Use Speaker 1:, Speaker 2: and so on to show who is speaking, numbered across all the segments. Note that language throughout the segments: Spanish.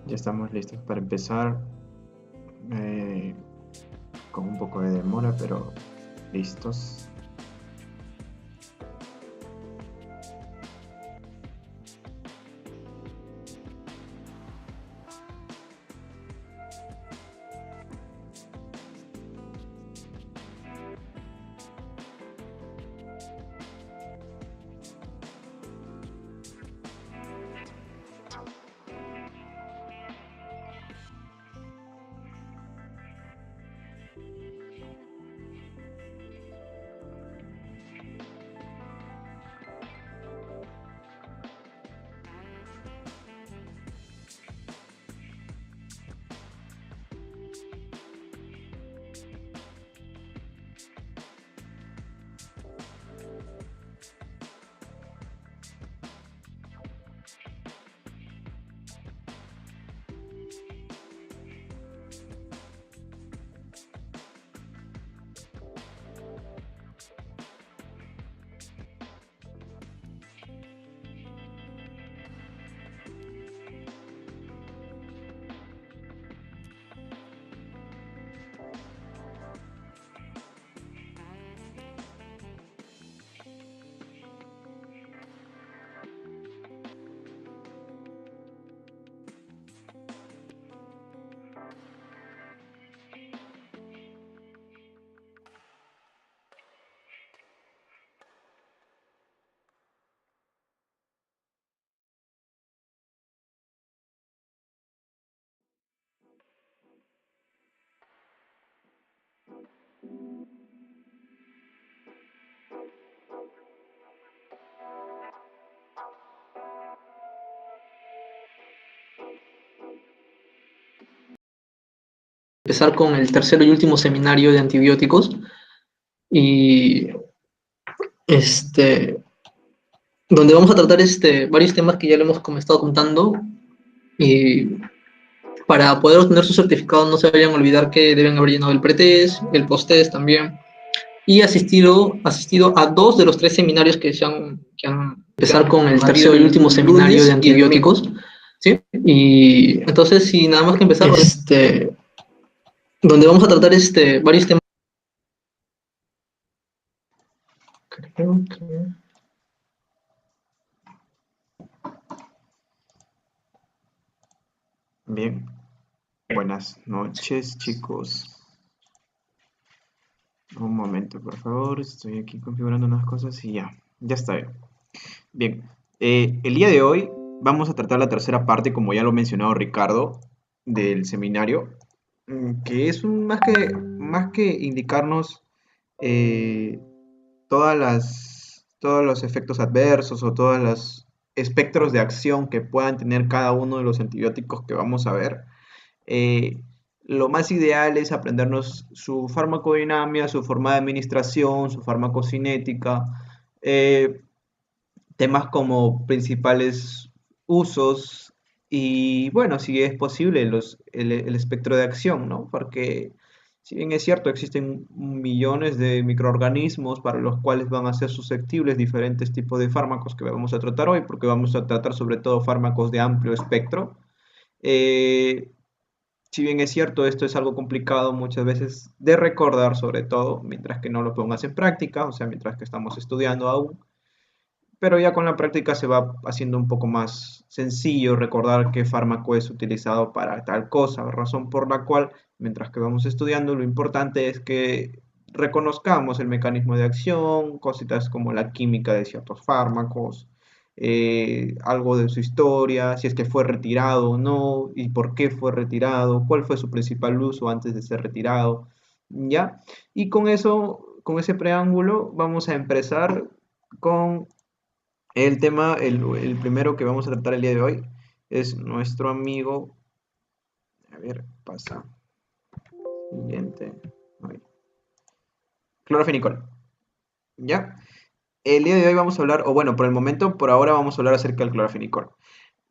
Speaker 1: Ya estamos listos para empezar, eh, con un poco de demora, pero listos.
Speaker 2: Empezar con el tercer y último seminario de antibióticos y este donde vamos a tratar varios temas que ya le hemos estado contando y para poder obtener su certificado no se vayan a olvidar que deben haber llenado el pretest, el posttest también y asistido a dos de los tres seminarios que han empezar con el tercer y último seminario de antibióticos, ¿sí? Y entonces, sin nada más que empezar, donde vamos a tratar varios temas. Creo que...
Speaker 1: Bien, buenas noches, chicos. Un momento, por favor. Estoy aquí configurando unas cosas y ya está bien. Bien, el día de hoy vamos a tratar la tercera parte, como ya lo ha mencionado Ricardo, del seminario, que es más que indicarnos eh, todos los efectos adversos o todos los espectros de acción que puedan tener cada uno de los antibióticos que vamos a ver. eh, lo más ideal es aprendernos su farmacodinámica, su forma de administración, su farmacocinética, eh, temas como principales usos y, bueno, si es posible, el espectro de acción, ¿no? Porque si bien es cierto, existen millones de microorganismos para los cuales van a ser susceptibles diferentes tipos de fármacos que vamos a tratar hoy, porque vamos a tratar sobre todo fármacos de amplio espectro. Eh, si bien es cierto, esto es algo complicado muchas veces de recordar, sobre todo mientras que no lo pongas en práctica, o sea, mientras que estamos estudiando aún, pero ya con la práctica se va haciendo un poco más sencillo recordar qué fármaco es utilizado para tal cosa, razón por la cual, mientras que vamos estudiando, lo importante es que reconozcamos el mecanismo de acción, cositas como la química de ciertos fármacos, algo de su historia, si es que fue retirado o no, y por qué fue retirado, cuál fue su principal uso antes de ser retirado, ¿ya? Y con eso, con ese preámbulo, vamos a empezar con el primero que vamos a tratar el día de hoy es nuestro amigo, a ver, pasa, siguiente, ahí, clorofenicol, ¿ya? El día de hoy vamos a hablar, o bueno, por el momento, por ahora vamos a hablar acerca del clorofenicol.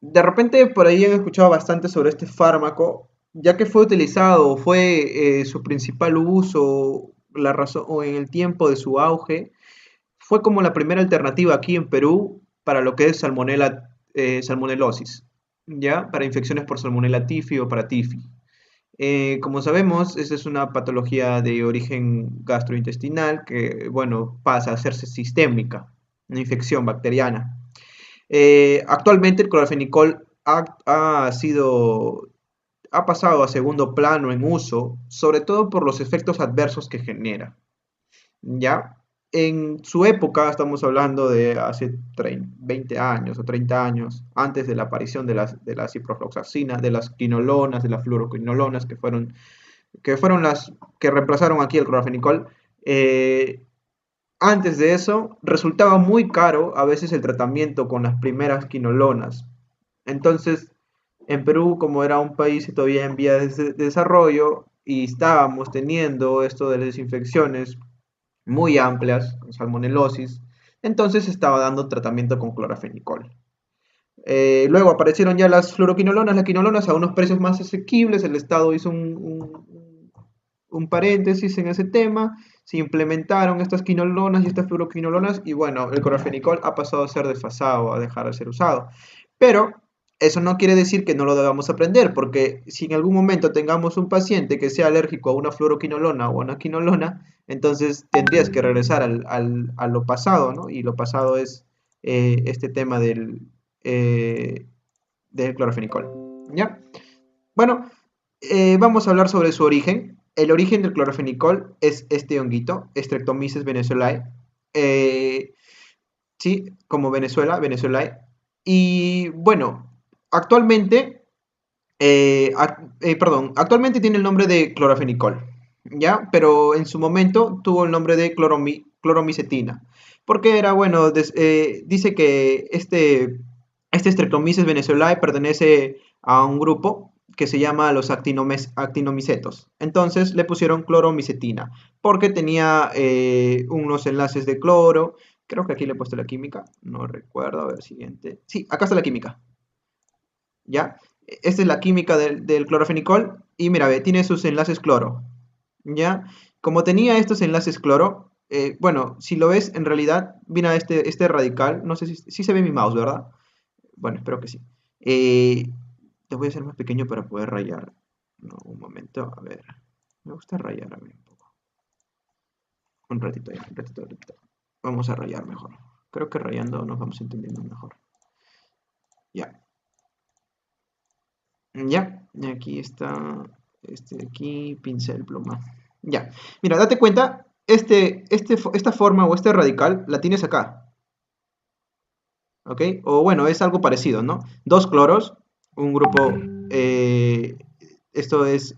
Speaker 1: De repente por ahí han escuchado bastante sobre este fármaco, ya que fue utilizado, fue su principal uso, la razón, o en el tiempo de su auge, fue como la primera alternativa aquí en Perú para lo que es salmonelosis. ¿ya? Para infecciones por Salmonella typhi o para TIFI. Como sabemos, esta es una patología de origen gastrointestinal que, bueno, pasa a hacerse sistémica, una infección bacteriana. Actualmente el clorfenicol ha pasado a segundo plano en uso, sobre todo por los efectos adversos que genera. ¿Ya? En su época, estamos hablando de hace 20 años o 30 años, antes de la aparición de la ciprofloxacina, de las quinolonas, de las fluoroquinolonas, que fueron las que reemplazaron aquí el clorfenicol. Antes de eso, resultaba muy caro a veces el tratamiento con las primeras quinolonas. Entonces, en Perú, como era un país todavía en vías de desarrollo y estábamos teniendo esto de las infecciones muy amplias, salmonelosis, entonces estaba dando tratamiento con clorafenicol. Luego aparecieron ya las quinolonas a unos precios más asequibles, el Estado hizo un paréntesis en ese tema, se implementaron estas quinolonas y estas fluoroquinolonas y bueno, el clorafenicol ha pasado a ser desfasado, a dejar de ser usado. Pero eso no quiere decir que no lo debamos aprender, porque si en algún momento tengamos un paciente que sea alérgico a una fluoroquinolona o a una quinolona, entonces tendrías que regresar a lo pasado, ¿no? Y lo pasado es este tema eh, del clorafenicol, ¿ya? Bueno, vamos a hablar sobre su origen. El origen del clorofenicol es este honguito, Streptomyces venezuelae. Eh, sí, como Venezuela, Venezuelae. Y bueno, actualmente, actualmente tiene el nombre de clorofenicol, ¿ya? Pero en su momento tuvo el nombre de cloromicetina. Porque era, bueno, dice que este Streptomyces venezuelae pertenece a un grupo que se llama los actinomicetos. Entonces le pusieron cloromicetina porque tenía unos enlaces de cloro. Creo que aquí le he puesto la química, no recuerdo, a ver, siguiente. Sí, acá está la química, ¿ya? Esta es la química del clorofenicol y mira, ve, tiene sus enlaces cloro, ¿ya? Como tenía estos enlaces cloro, bueno, si lo ves, en realidad, mira este radical, no sé si se ve mi mouse, ¿verdad? Bueno, espero que sí. Eh, Te voy a hacer más pequeño para poder rayar. No, un momento, a ver. Me gusta rayar a mí un poco. Un ratito ya, un ratito, un ratito. Vamos a rayar mejor. Creo que rayando nos vamos entendiendo mejor. Ya, ya. Y aquí está, este de aquí, pincel, pluma. Ya. Mira, date cuenta, esta forma o este radical la tienes acá. ¿Ok? O bueno, es algo parecido, ¿no? Dos cloros, un grupo, esto es,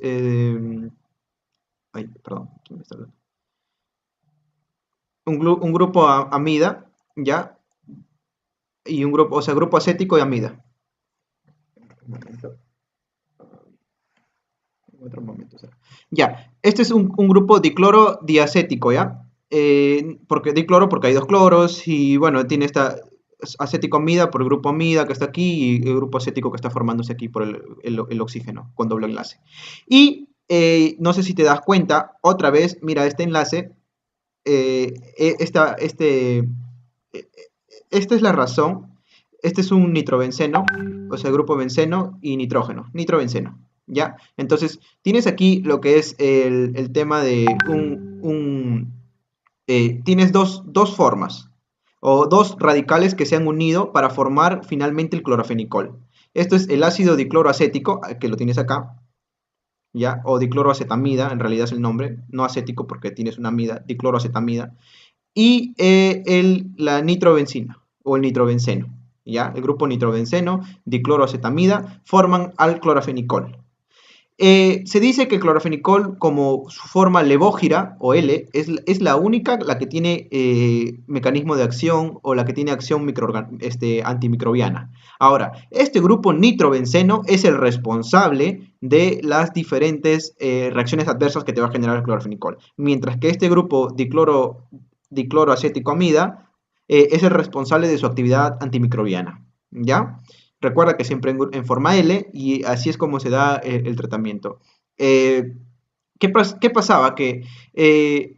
Speaker 1: ay, perdón, ¿quién me está hablando? Un grupo amida, ¿ya? Y un grupo, o sea, grupo acético y amida. Un momento, en otro momento será. Ya, este es un grupo dicloro diacético, ¿ya? Porque dicloro porque hay dos cloros y bueno, tiene esta acético amida por el grupo amida que está aquí y el grupo acético que está formándose aquí por el oxígeno con doble enlace. Y no sé si te das cuenta, otra vez, mira este enlace, esta es la razón. Este es un nitrobenceno, o sea, grupo benceno y nitrógeno, nitrobenceno, ¿ya? Entonces, tienes aquí lo que es el tema de tienes dos formas, o dos radicales que se han unido para formar finalmente el clorofenicol. Esto es el ácido dicloroacético, que lo tienes acá, ¿ya? O dicloroacetamida, en realidad es el nombre, no acético porque tienes una amida, dicloroacetamida y la nitrobencina o el nitrobenceno, ¿ya? El grupo nitrobenceno, dicloroacetamida, forman al clorafenicol. Se dice que el clorafenicol, como su forma levógira o L, es la única la que tiene mecanismo de acción o la que tiene acción antimicrobiana. Ahora, este grupo nitrobenceno es el responsable de las diferentes reacciones adversas que te va a generar el clorafenicol, mientras que este grupo dicloroacético amida es el responsable de su actividad antimicrobiana, ¿ya? Recuerda que siempre en forma L y así es como se da el tratamiento. Eh, ¿Qué pasaba? Que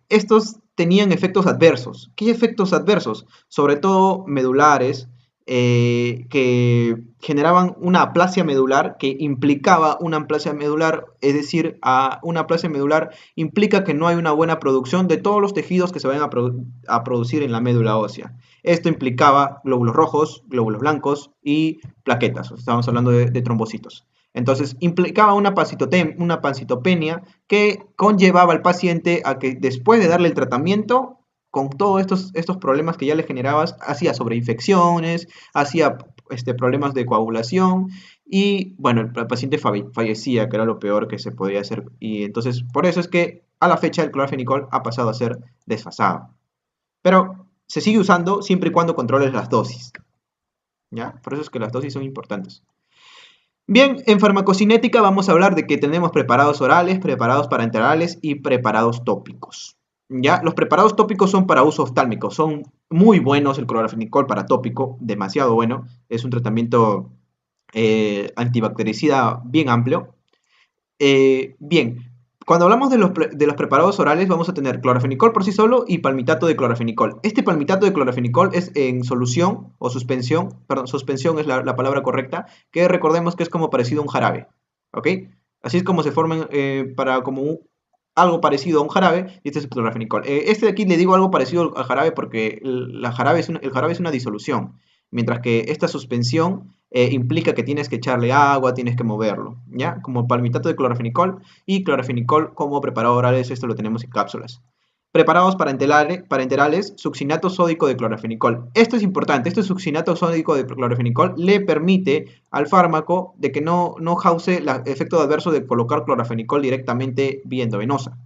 Speaker 1: estos tenían efectos adversos. ¿Qué efectos adversos? Sobre todo medulares, que generaban una aplasia medular que implicaba una aplasia medular, es decir, una aplasia medular implica que no hay una buena producción de todos los tejidos que se van a producir en la médula ósea. Esto implicaba glóbulos rojos, glóbulos blancos y plaquetas, estamos hablando de trombocitos. Entonces implicaba una pancitopenia que conllevaba al paciente a que después de darle el tratamiento, con todos estos problemas que ya le generabas, hacía sobreinfecciones, hacía problemas de coagulación y bueno, el paciente fallecía, que era lo peor que se podía hacer. Y entonces, por eso es que a la fecha el clorfenicol ha pasado a ser desfasado. Pero se sigue usando siempre y cuando controles las dosis. ¿Ya? Por eso es que las dosis son importantes. Bien, en farmacocinética vamos a hablar de que tenemos preparados orales, preparados parenterales y preparados tópicos. ¿Ya? Los preparados tópicos son para uso oftálmico, son muy buenos el clorafenicol para tópico, demasiado bueno, es un tratamiento antibactericida bien amplio. Bien, cuando hablamos de los preparados orales vamos a tener clorafenicol por sí solo y palmitato de clorafenicol. Este palmitato de clorafenicol es en solución o suspensión, perdón, suspensión es la palabra correcta, que recordemos que es como parecido a un jarabe, ¿ok? Así es como se forman para como algo parecido a un jarabe, y este es el clorafenicol. Este de aquí le digo algo parecido al jarabe porque el jarabe es una disolución, mientras que esta suspensión implica que tienes que echarle agua, tienes que moverlo, ¿ya? Como palmitato de clorafenicol y clorafenicol como preparado orales, esto lo tenemos en cápsulas. Preparados parenterales, succinato sódico de clorafenicol. Esto es importante, este succinato sódico de clorafenicol le permite al fármaco de que no cause el efecto adverso de colocar clorafenicol directamente vía endovenosa,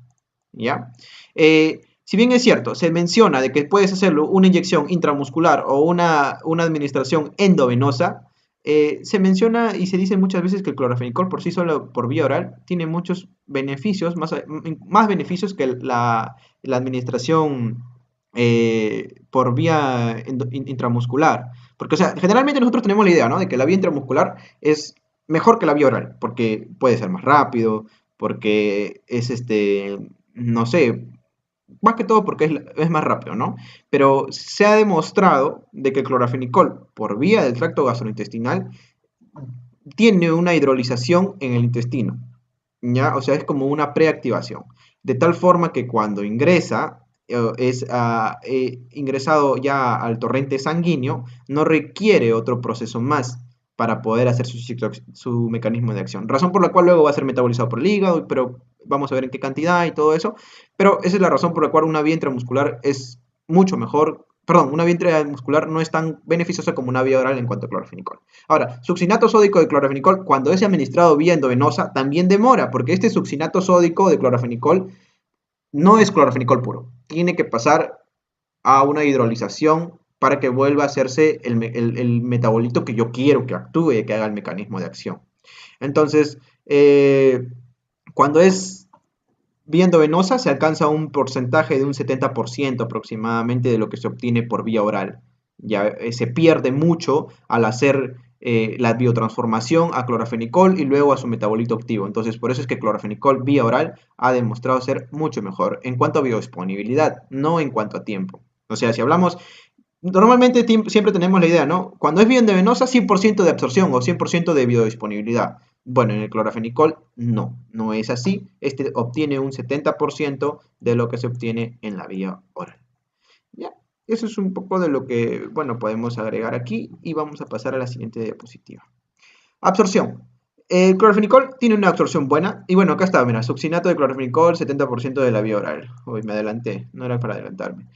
Speaker 1: ¿ya? Si bien es cierto, se menciona de que puedes hacerlo una inyección intramuscular o una administración endovenosa, se menciona y se dice muchas veces que el clorafenicol por sí solo, por vía oral, tiene muchos beneficios, más beneficios que la administración por vía intramuscular. Porque, o sea, generalmente nosotros tenemos la idea, ¿no? De que la vía intramuscular es mejor que la vía oral, porque puede ser más rápido, porque es no sé, más que todo porque es más rápido, ¿no? Pero se ha demostrado de que el clorafenicol por vía del tracto gastrointestinal tiene una hidrolización en el intestino, ¿ya? O sea, es como una preactivación. De tal forma que cuando ingresa, es ingresado ya al torrente sanguíneo, no requiere otro proceso más para poder hacer su mecanismo de acción. Razón por la cual luego va a ser metabolizado por el hígado, pero vamos a ver en qué cantidad y todo eso. Pero esa es la razón por la cual una vía intramuscular es mucho mejor. Perdón, una vía intramuscular no es tan beneficiosa como una vía oral en cuanto a clorafenicol. Ahora, succinato sódico de clorafenicol, cuando es administrado vía endovenosa, también demora, porque este succinato sódico de clorafenicol no es clorafenicol puro. Tiene que pasar a una hidrolización para que vuelva a hacerse el metabolito que yo quiero que actúe, que haga el mecanismo de acción. Entonces, cuando es vía endovenosa se alcanza un porcentaje de un 70% aproximadamente de lo que se obtiene por vía oral. Ya se pierde mucho al hacer la biotransformación a clorafenicol y luego a su metabolito activo. Entonces, por eso es que clorafenicol vía oral ha demostrado ser mucho mejor en cuanto a biodisponibilidad, no en cuanto a tiempo. O sea, si hablamos, normalmente siempre tenemos la idea, ¿no? Cuando es vía endovenosa, 100% de absorción o 100% de biodisponibilidad. Bueno, en el clorafenicol no es así. Este obtiene un 70% de lo que se obtiene en la vía oral. Ya, eso es un poco de lo que, bueno, podemos agregar aquí y vamos a pasar a la siguiente diapositiva. Absorción. El clorafenicol tiene una absorción buena y bueno, acá está, mira, succinato de clorafenicol, 70% de la vía oral. Uy, me adelanté, no era para adelantarme.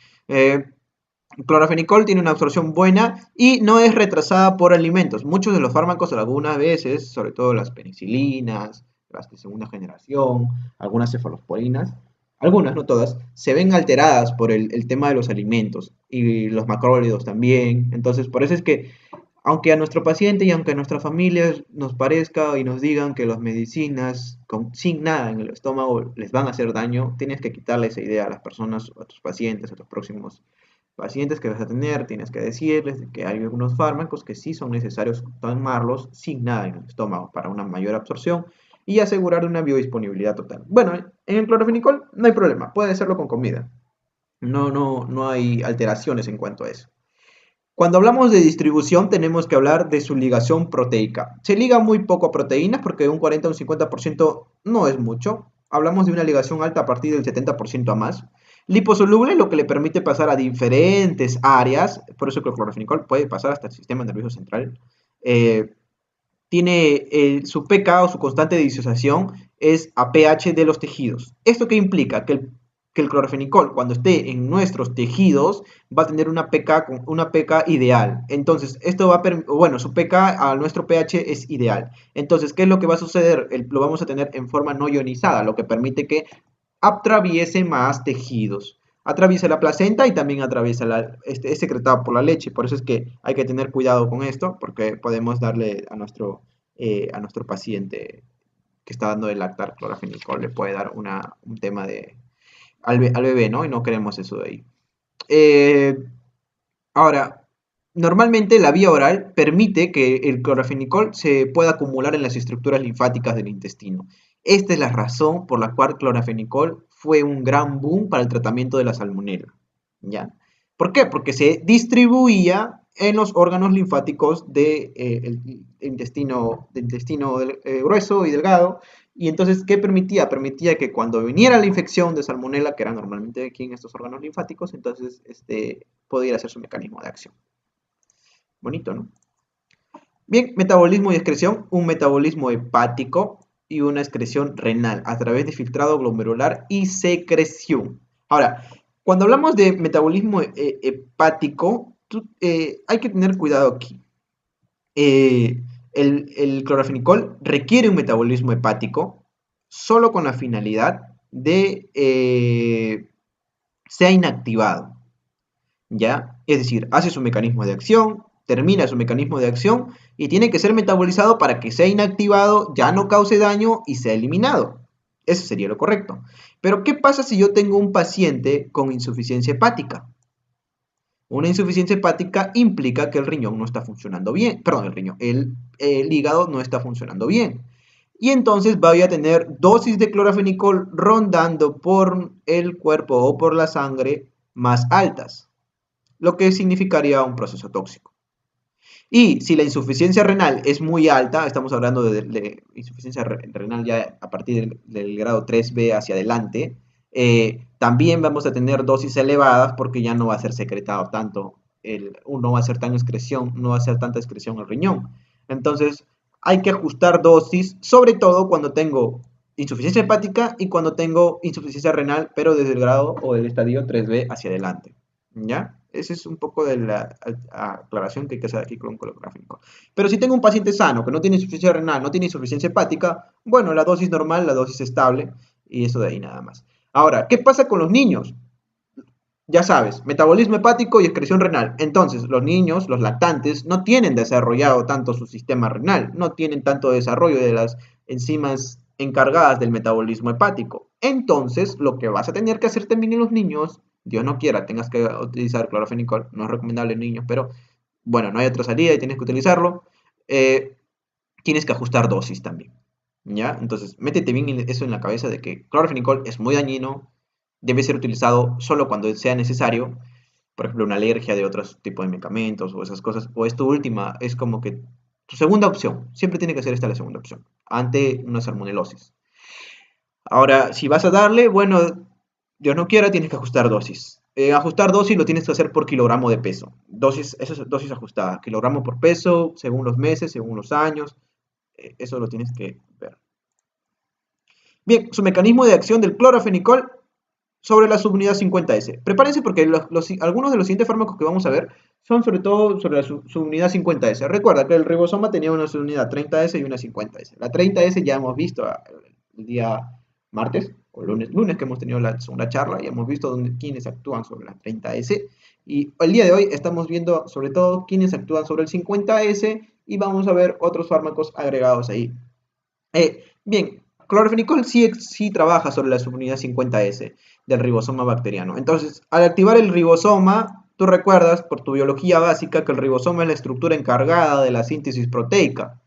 Speaker 1: Clorafenicol tiene una absorción buena y no es retrasada por alimentos. Muchos de los fármacos algunas veces, sobre todo las penicilinas, las de segunda generación, algunas cefalosporinas, algunas, no todas, se ven alteradas por el tema de los alimentos y los macrólidos también. Entonces, por eso es que, aunque a nuestro paciente y aunque a nuestra familia nos parezca y nos digan que las medicinas sin nada en el estómago les van a hacer daño, tienes que quitarle esa idea a las personas, a tus pacientes, a tus próximos pacientes que vas a tener, tienes que decirles que hay algunos fármacos que sí son necesarios tomarlos sin nada en el estómago para una mayor absorción y asegurar una biodisponibilidad total. Bueno, en el clorofenicol no hay problema, puede hacerlo con comida. No hay alteraciones en cuanto a eso. Cuando hablamos de distribución tenemos que hablar de su ligación proteica. Se liga muy poco a proteínas porque un 40 o un 50% no es mucho. Hablamos de una ligación alta a partir del 70% a más. Liposoluble, lo que le permite pasar a diferentes áreas, por eso que el clorofenicol puede pasar hasta el sistema nervioso central. Eh, Tiene su pK o su constante de disociación es a pH de los tejidos. ¿Esto qué implica? Que el clorofenicol, cuando esté en nuestros tejidos, va a tener una pK ideal. Entonces, esto va a bueno, su pK a nuestro pH es ideal. Entonces, ¿qué es lo que va a suceder? Lo vamos a tener en forma no ionizada, lo que permite que atraviese más tejidos. Atraviesa la placenta y también atraviesa es secretado por la leche. Por eso es que hay que tener cuidado con esto, porque podemos darle a nuestro paciente que está dando de lactar clorafenicol, le puede dar un tema al bebé, ¿no? Y no queremos eso de ahí. Eh, Ahora, normalmente la vía oral permite que el clorafenicol se pueda acumular en las estructuras linfáticas del intestino. Esta es la razón por la cual clorafenicol fue un gran boom para el tratamiento de la salmonela. ¿Ya? ¿Por qué? Porque se distribuía en los órganos linfáticos del intestino grueso y delgado. Y entonces, ¿qué permitía? Permitía que cuando viniera la infección de salmonela, que era normalmente aquí en estos órganos linfáticos, entonces pudiera ser su mecanismo de acción. Bonito, ¿no? Bien, metabolismo y excreción, un metabolismo hepático y una excreción renal a través de filtrado glomerular y secreción. Ahora, cuando hablamos de metabolismo hepático, hay que tener cuidado aquí. El clorafenicol requiere un metabolismo hepático solo con la finalidad de sea inactivado. ¿Ya? Es decir, hace su mecanismo de acción, termina su mecanismo de acción y tiene que ser metabolizado para que sea inactivado, ya no cause daño y sea eliminado. Eso sería lo correcto. Pero, ¿qué pasa si yo tengo un paciente con insuficiencia hepática? Una insuficiencia hepática implica que el riñón no está funcionando bien, perdón, el hígado no está funcionando bien. Y entonces voy a tener dosis de clorafenicol rondando por el cuerpo o por la sangre más altas, lo que significaría un proceso tóxico. Y si la insuficiencia renal es muy alta, estamos hablando de insuficiencia renal ya a partir del grado 3B hacia adelante, también vamos a tener dosis elevadas porque ya no va a ser secretado tanto, no va a ser tan excreción, no va a ser tanta excreción al riñón. Entonces hay que ajustar dosis, sobre todo cuando tengo insuficiencia hepática y cuando tengo insuficiencia renal, pero desde el grado o del estadio 3B hacia adelante. ¿Ya? Esa es un poco de la aclaración que hay que hacer aquí con el clorafenicol. Pero si tengo un paciente sano que no tiene insuficiencia renal, no tiene insuficiencia hepática, bueno, la dosis normal, la dosis estable, y eso de ahí nada más. Ahora, ¿qué pasa con los niños? Ya sabes, metabolismo hepático y excreción renal. Entonces, los niños, los lactantes, no tienen desarrollado tanto su sistema renal, no tienen tanto desarrollo de las enzimas encargadas del metabolismo hepático. Entonces, lo que vas a tener que hacer también en los niños, Dios no quiera, tengas que utilizar clorafenicol, no es recomendable en niños, pero bueno, no hay otra salida y tienes que utilizarlo. Eh, Tienes que ajustar dosis también. ¿Ya? Entonces, métete bien eso en la cabeza de que clorafenicol es muy dañino, debe ser utilizado solo cuando sea necesario, por ejemplo, una alergia de otros tipos de medicamentos o esas cosas, o es tu última, es como que tu segunda opción, siempre tiene que ser esta la segunda opción, ante una salmonelosis. Ahora, si vas a darle, bueno, Dios no quiera, tienes que ajustar dosis. Ajustar dosis lo tienes que hacer por kilogramo de peso. Dosis, esa es dosis ajustada, kilogramo por peso, según los meses, según los años, eso lo tienes que ver. Bien, su mecanismo de acción del clorafenicol sobre la subunidad 50S. Prepárense porque algunos de los siguientes fármacos que vamos a ver son sobre todo sobre la subunidad 50S. Recuerda que el ribosoma tenía una subunidad 30S y una 50S. La 30S ya hemos visto el día martes o lunes que hemos tenido la segunda charla y hemos visto quiénes actúan sobre la 30S. Y el día de hoy estamos viendo sobre todo quiénes actúan sobre el 50S y vamos a ver otros fármacos agregados ahí. Bien, clorafenicol sí trabaja sobre la subunidad 50S del ribosoma bacteriano. Entonces, al activar el ribosoma, tú recuerdas por tu biología básica que el ribosoma es la estructura encargada de la síntesis proteica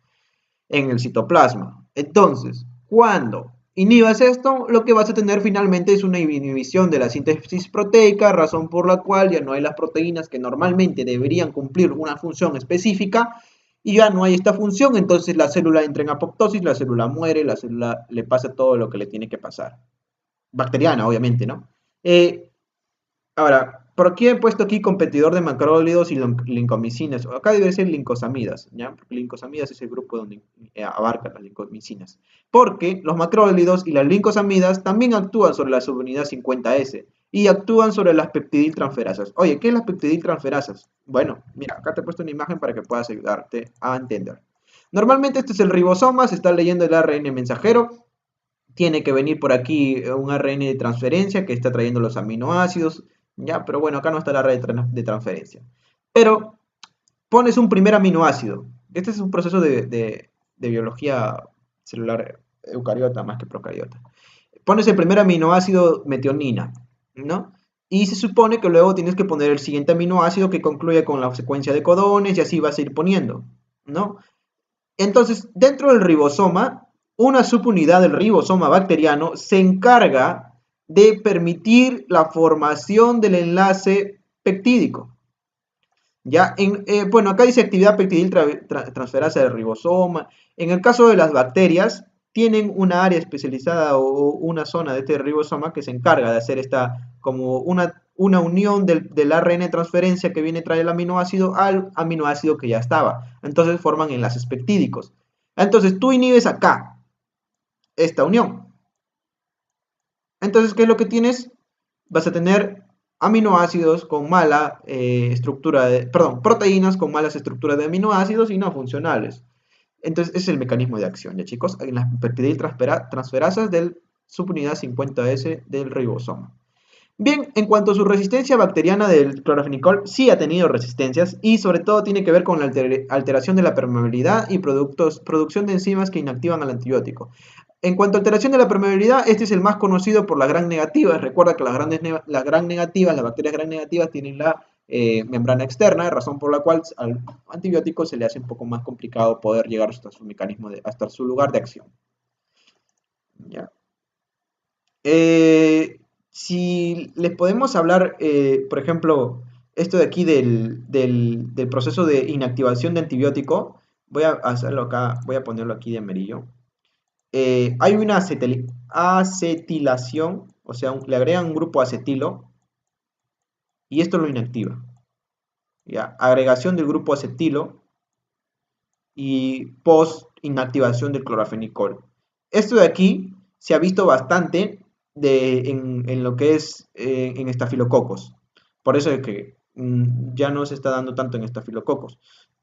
Speaker 1: en el citoplasma. Entonces, cuando inhibas esto, lo que vas a tener finalmente es una inhibición de la síntesis proteica, razón por la cual ya no hay las proteínas que normalmente deberían cumplir una función específica y ya no hay esta función, entonces la célula entra en apoptosis, la célula muere, la célula le pasa todo lo que le tiene que pasar. Bacteriana, obviamente, ¿no? Ahora, ¿por aquí he puesto aquí competidor de macrólidos y lincomicinas? Acá debe ser lincosamidas, ¿ya? Porque lincosamidas es el grupo donde abarca las lincomicinas. Porque los macrólidos y las lincosamidas también actúan sobre la subunidad 50S y actúan sobre las peptidiltransferasas. Oye, ¿qué es las peptidiltransferasas? Bueno, mira, acá te he puesto una imagen para que puedas ayudarte a entender. Normalmente este es el ribosoma, se está leyendo el ARN mensajero, tiene que venir por aquí un ARN de transferencia que está trayendo los aminoácidos, ¿ya? Pero bueno, acá no está la red de transferencia. Pero pones un primer aminoácido. Este es un proceso de biología celular eucariota más que procariota. Pones el primer aminoácido metionina, ¿no? Y se supone que luego tienes que poner el siguiente aminoácido que concluye con la secuencia de codones y así vas a ir poniendo, ¿no? Entonces, dentro del ribosoma, una subunidad del ribosoma bacteriano se encarga de permitir la formación del enlace peptídico. ¿Ya? Bueno, acá dice actividad peptidil transferasa del ribosoma. En el caso de las bacterias, tienen una área especializada o una zona de este ribosoma que se encarga de hacer esta, como una unión del ARN de transferencia que viene traer el aminoácido al aminoácido que ya estaba. Entonces forman enlaces peptídicos. Entonces tú inhibes acá esta unión. Entonces, ¿qué es lo que tienes? Vas a tener aminoácidos con mala estructura proteínas con malas estructuras de aminoácidos y no funcionales. Entonces, ese es el mecanismo de acción, ¿ya chicos? En las peptidiltransferasas del subunidad 50S del ribosoma. Bien, en cuanto a su resistencia bacteriana del clorofenicol, sí ha tenido resistencias y sobre todo tiene que ver con la alteración de la permeabilidad y producción de enzimas que inactivan al antibiótico. En cuanto a alteración de la permeabilidad, este es el más conocido por las gram negativas. Recuerda que las gram negativas, las bacterias gram negativas tienen la membrana externa, razón por la cual al antibiótico se le hace un poco más complicado poder llegar hasta su mecanismo, hasta su lugar de acción. ¿Ya? Si les podemos hablar, por ejemplo, esto de aquí del proceso de inactivación de antibiótico, voy a hacerlo acá, voy a ponerlo aquí de amarillo. Hay una acetilación, o sea, le agregan un grupo acetilo y esto lo inactiva. ¿Ya? Agregación del grupo acetilo y post inactivación del clorafenicol. Esto de aquí se ha visto bastante en lo que es en estafilococos. Por eso es que ya no se está dando tanto en estafilococos.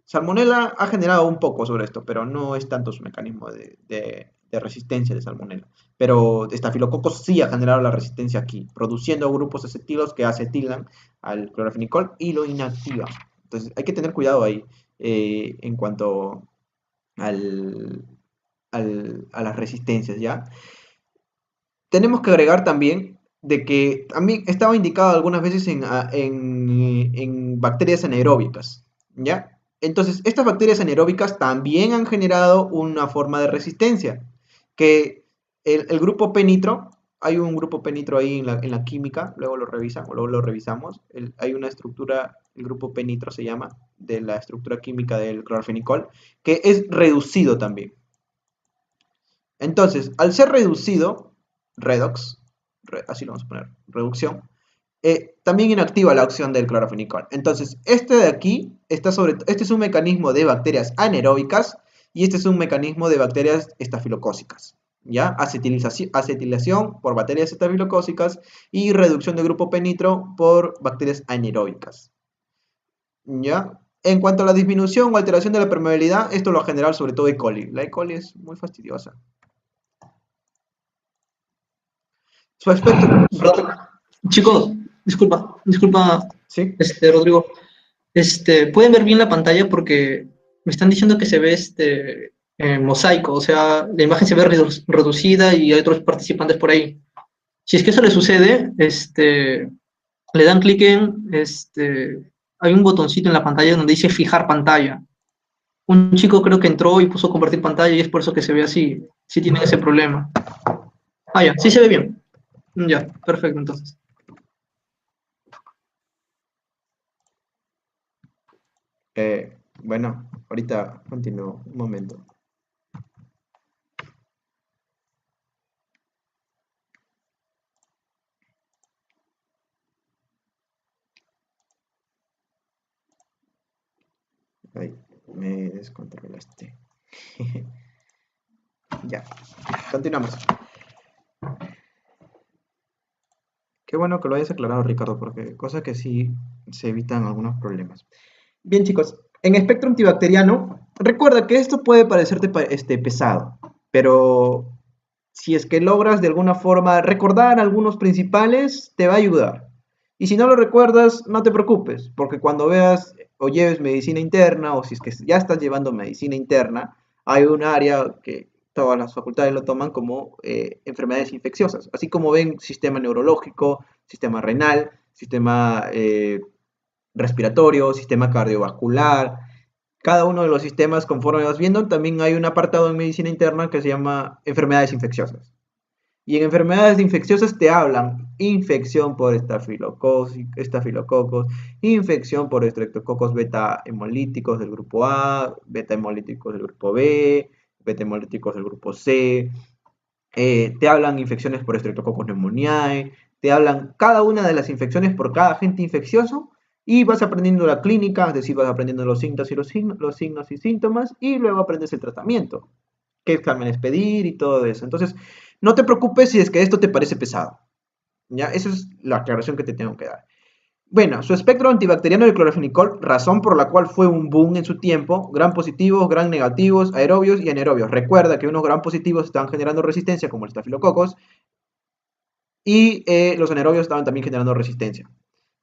Speaker 1: Salmonella ha generado un poco sobre esto, pero no es tanto su mecanismo de resistencia de Salmonella. Pero estafilococos sí ha generado la resistencia aquí, produciendo grupos acetilos que acetilan al clorafenicol y lo inactivan. Entonces hay que tener cuidado ahí en cuanto a las resistencias, ¿ya? Tenemos que agregar también de que también estaba indicado algunas veces en bacterias anaeróbicas, ¿ya? Entonces, estas bacterias anaeróbicas también han generado una forma de resistencia, que el grupo P-nitro, hay un grupo P-nitro ahí en la química, luego lo revisamos, hay una estructura, el grupo P-nitro se llama, de la estructura química del clorfenicol, que es reducido también. Entonces, al ser reducido, redox, así lo vamos a poner, reducción, también inactiva la acción del clorofenicol. Entonces, este de aquí este es un mecanismo de bacterias anaeróbicas y este es un mecanismo de bacterias estafilocócicas. ¿Ya? Acetilación por bacterias estafilocócicas y reducción de grupo P-nitro por bacterias anaeróbicas. ¿Ya? En cuanto a la disminución o alteración de la permeabilidad, esto lo ha generado sobre todo E. coli. La E. coli es muy fastidiosa. Su aspecto...
Speaker 2: Chicos, disculpa,
Speaker 1: ¿Sí?
Speaker 2: Rodrigo. ¿Pueden ver bien la pantalla? Porque me están diciendo que se ve mosaico, o sea, la imagen se ve reducida y hay otros participantes por ahí. Si es que eso le sucede, le dan clic hay un botoncito en la pantalla donde dice fijar pantalla. Un chico creo que entró y puso compartir pantalla y es por eso que se ve así, si tienen ese problema. Ah, ya, sí se ve bien. Ya, perfecto, entonces.
Speaker 1: Bueno, ahorita continúo un momento. Ay, me descontrolaste. Ya, continuamos. Qué bueno que lo hayas aclarado, Ricardo, porque cosa que sí se evitan algunos problemas. Bien, chicos, en espectro antibacteriano, recuerda que esto puede parecerte pesado, pero si es que logras de alguna forma recordar algunos principales, te va a ayudar. Y si no lo recuerdas, no te preocupes, porque cuando veas o lleves medicina interna, o si es que ya estás llevando medicina interna, hay un área que todas las facultades lo toman como enfermedades infecciosas, así como ven sistema neurológico, sistema renal, sistema respiratorio, sistema cardiovascular, cada uno de los sistemas, conforme vas viendo, también hay un apartado en medicina interna que se llama enfermedades infecciosas. Y en enfermedades infecciosas te hablan infección por estafilococos, infección por estreptococos beta hemolíticos del grupo A, beta hemolíticos del grupo B, beta hemolíticos del grupo C, te hablan infecciones por estreptococos pneumoniae, te hablan cada una de las infecciones por cada agente infeccioso y vas aprendiendo la clínica, es decir, vas aprendiendo los signos y los signos y síntomas y luego aprendes el tratamiento, qué exámenes pedir y todo eso. Entonces, no te preocupes si es que esto te parece pesado. ¿Ya? Esa es la aclaración que te tengo que dar. Bueno, su espectro antibacteriano del clorofenicol, razón por la cual fue un boom en su tiempo, gran positivos, gran negativos, aerobios y anaerobios. Recuerda que unos gran positivos estaban generando resistencia, como el estafilococos, y los anaerobios estaban también generando resistencia.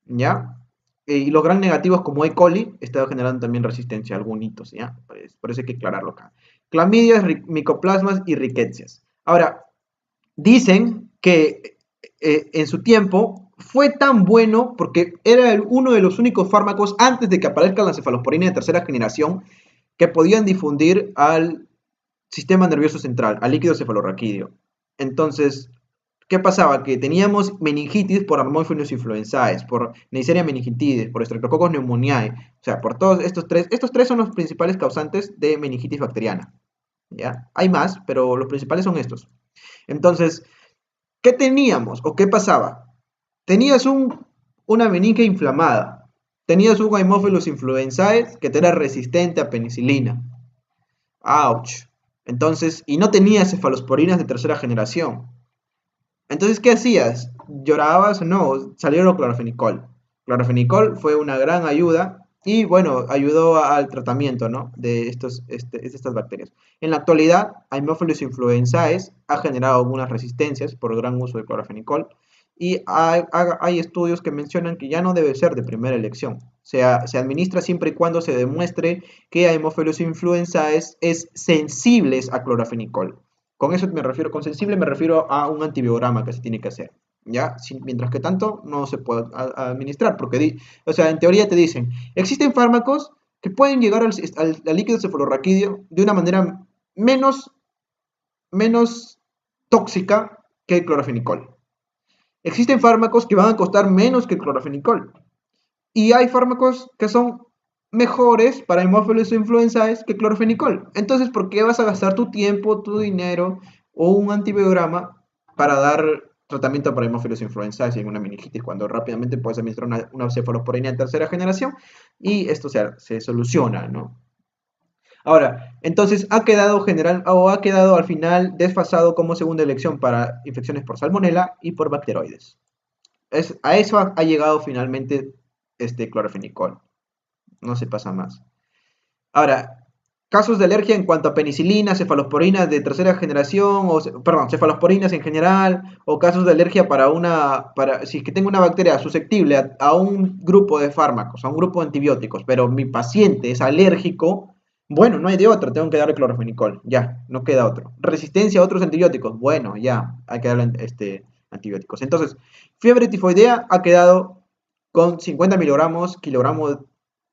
Speaker 1: ¿Ya? Y los gran negativos, como E. coli, estaban generando también resistencia, algunos, ¿ya? Por eso hay que aclararlo acá. Clamidias, micoplasmas y riquecias. Ahora, dicen que en su tiempo fue tan bueno porque era uno de los únicos fármacos antes de que aparezcan las cefalosporinas de tercera generación que podían difundir al sistema nervioso central, al líquido cefalorraquídeo. Entonces, ¿qué pasaba? Que teníamos meningitis por Haemophilus influenzae, por Neisseria meningitidis, por Streptococcus pneumoniae, o sea, por todos estos tres son los principales causantes de meningitis bacteriana. ¿Ya? Hay más, pero los principales son estos. Entonces, ¿qué teníamos o qué pasaba? Tenías una meninge inflamada, tenías un Haemophilus influenzae que te era resistente a penicilina. ¡Auch! Entonces, y no tenías cefalosporinas de tercera generación. Entonces, ¿qué hacías? ¿Llorabas? No, salió el clorofenicol. Clorofenicol fue una gran ayuda y, bueno, ayudó al tratamiento, ¿no? De estas bacterias. En la actualidad, Haemophilus influenzae ha generado algunas resistencias por el gran uso de clorofenicol y hay estudios que mencionan que ya no debe ser de primera elección. O sea, se administra siempre y cuando se demuestre que Haemophilus influenzae es sensible a clorofenicol. Con eso me refiero, con sensible me refiero a un antibiograma que se tiene que hacer, ¿ya? Mientras que tanto no se puede administrar, porque, o sea, en teoría te dicen, existen fármacos que pueden llegar al líquido cefalorraquídeo de una manera menos tóxica que el clorofenicol. Existen fármacos que van a costar menos que el clorofenicol. Y hay fármacos que son mejores para Haemophilus influenzae que clorofenicol. Entonces, ¿por qué vas a gastar tu tiempo, tu dinero o un antibiograma para dar tratamiento para Haemophilus influenzae en una meningitis cuando rápidamente puedes administrar una cefalosporina de tercera generación y esto se soluciona, ¿no? Ahora, entonces ha quedado al final desfasado como segunda elección para infecciones por salmonela y por bacteroides. A eso ha llegado finalmente este clorofenicol. No se pasa más. Ahora, casos de alergia en cuanto a penicilina, cefalosporinas de tercera generación, perdón, cefalosporinas en general, o casos de alergia si es que tengo una bacteria susceptible a un grupo de fármacos, a un grupo de antibióticos, pero mi paciente es alérgico, bueno, no hay de otra, tengo que darle clorofenicol, ya, no queda otro. Resistencia a otros antibióticos, bueno, ya, hay que darle antibióticos. Entonces, fiebre tifoidea ha quedado con 50 kilogramos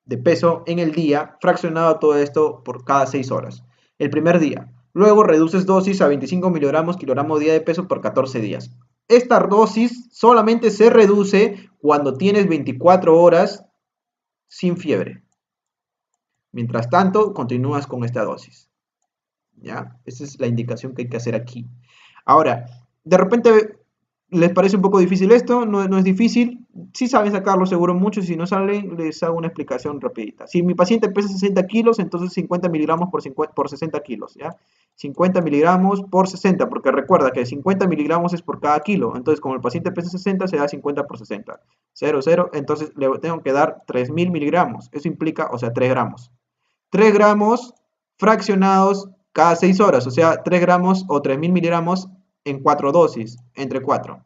Speaker 1: de peso en el día, fraccionado todo esto por cada 6 horas. El primer día, Luego reduces dosis a 25 miligramos kilogramo día de peso por 14 días. Esta dosis solamente se reduce cuando tienes 24 horas sin fiebre. Mientras tanto, continúas con esta dosis. ¿Ya? Esa es la indicación que hay que hacer aquí. Ahora, de repente les parece un poco difícil esto, no es difícil. Si saben sacarlo seguro mucho, si no salen, les hago una explicación rapidita. Si mi paciente pesa 60 kilos, entonces 50 miligramos por 60 kilos, ¿ya? 50 miligramos por 60, porque recuerda que 50 miligramos es por cada kilo. Entonces, como el paciente pesa 60, se da 50 por 60. 0, 0, entonces le tengo que dar 3000 miligramos. Eso implica, o sea, 3 gramos. 3 gramos fraccionados cada 6 horas, o sea, 3 gramos o 3000 miligramos en 4 dosis, entre 4.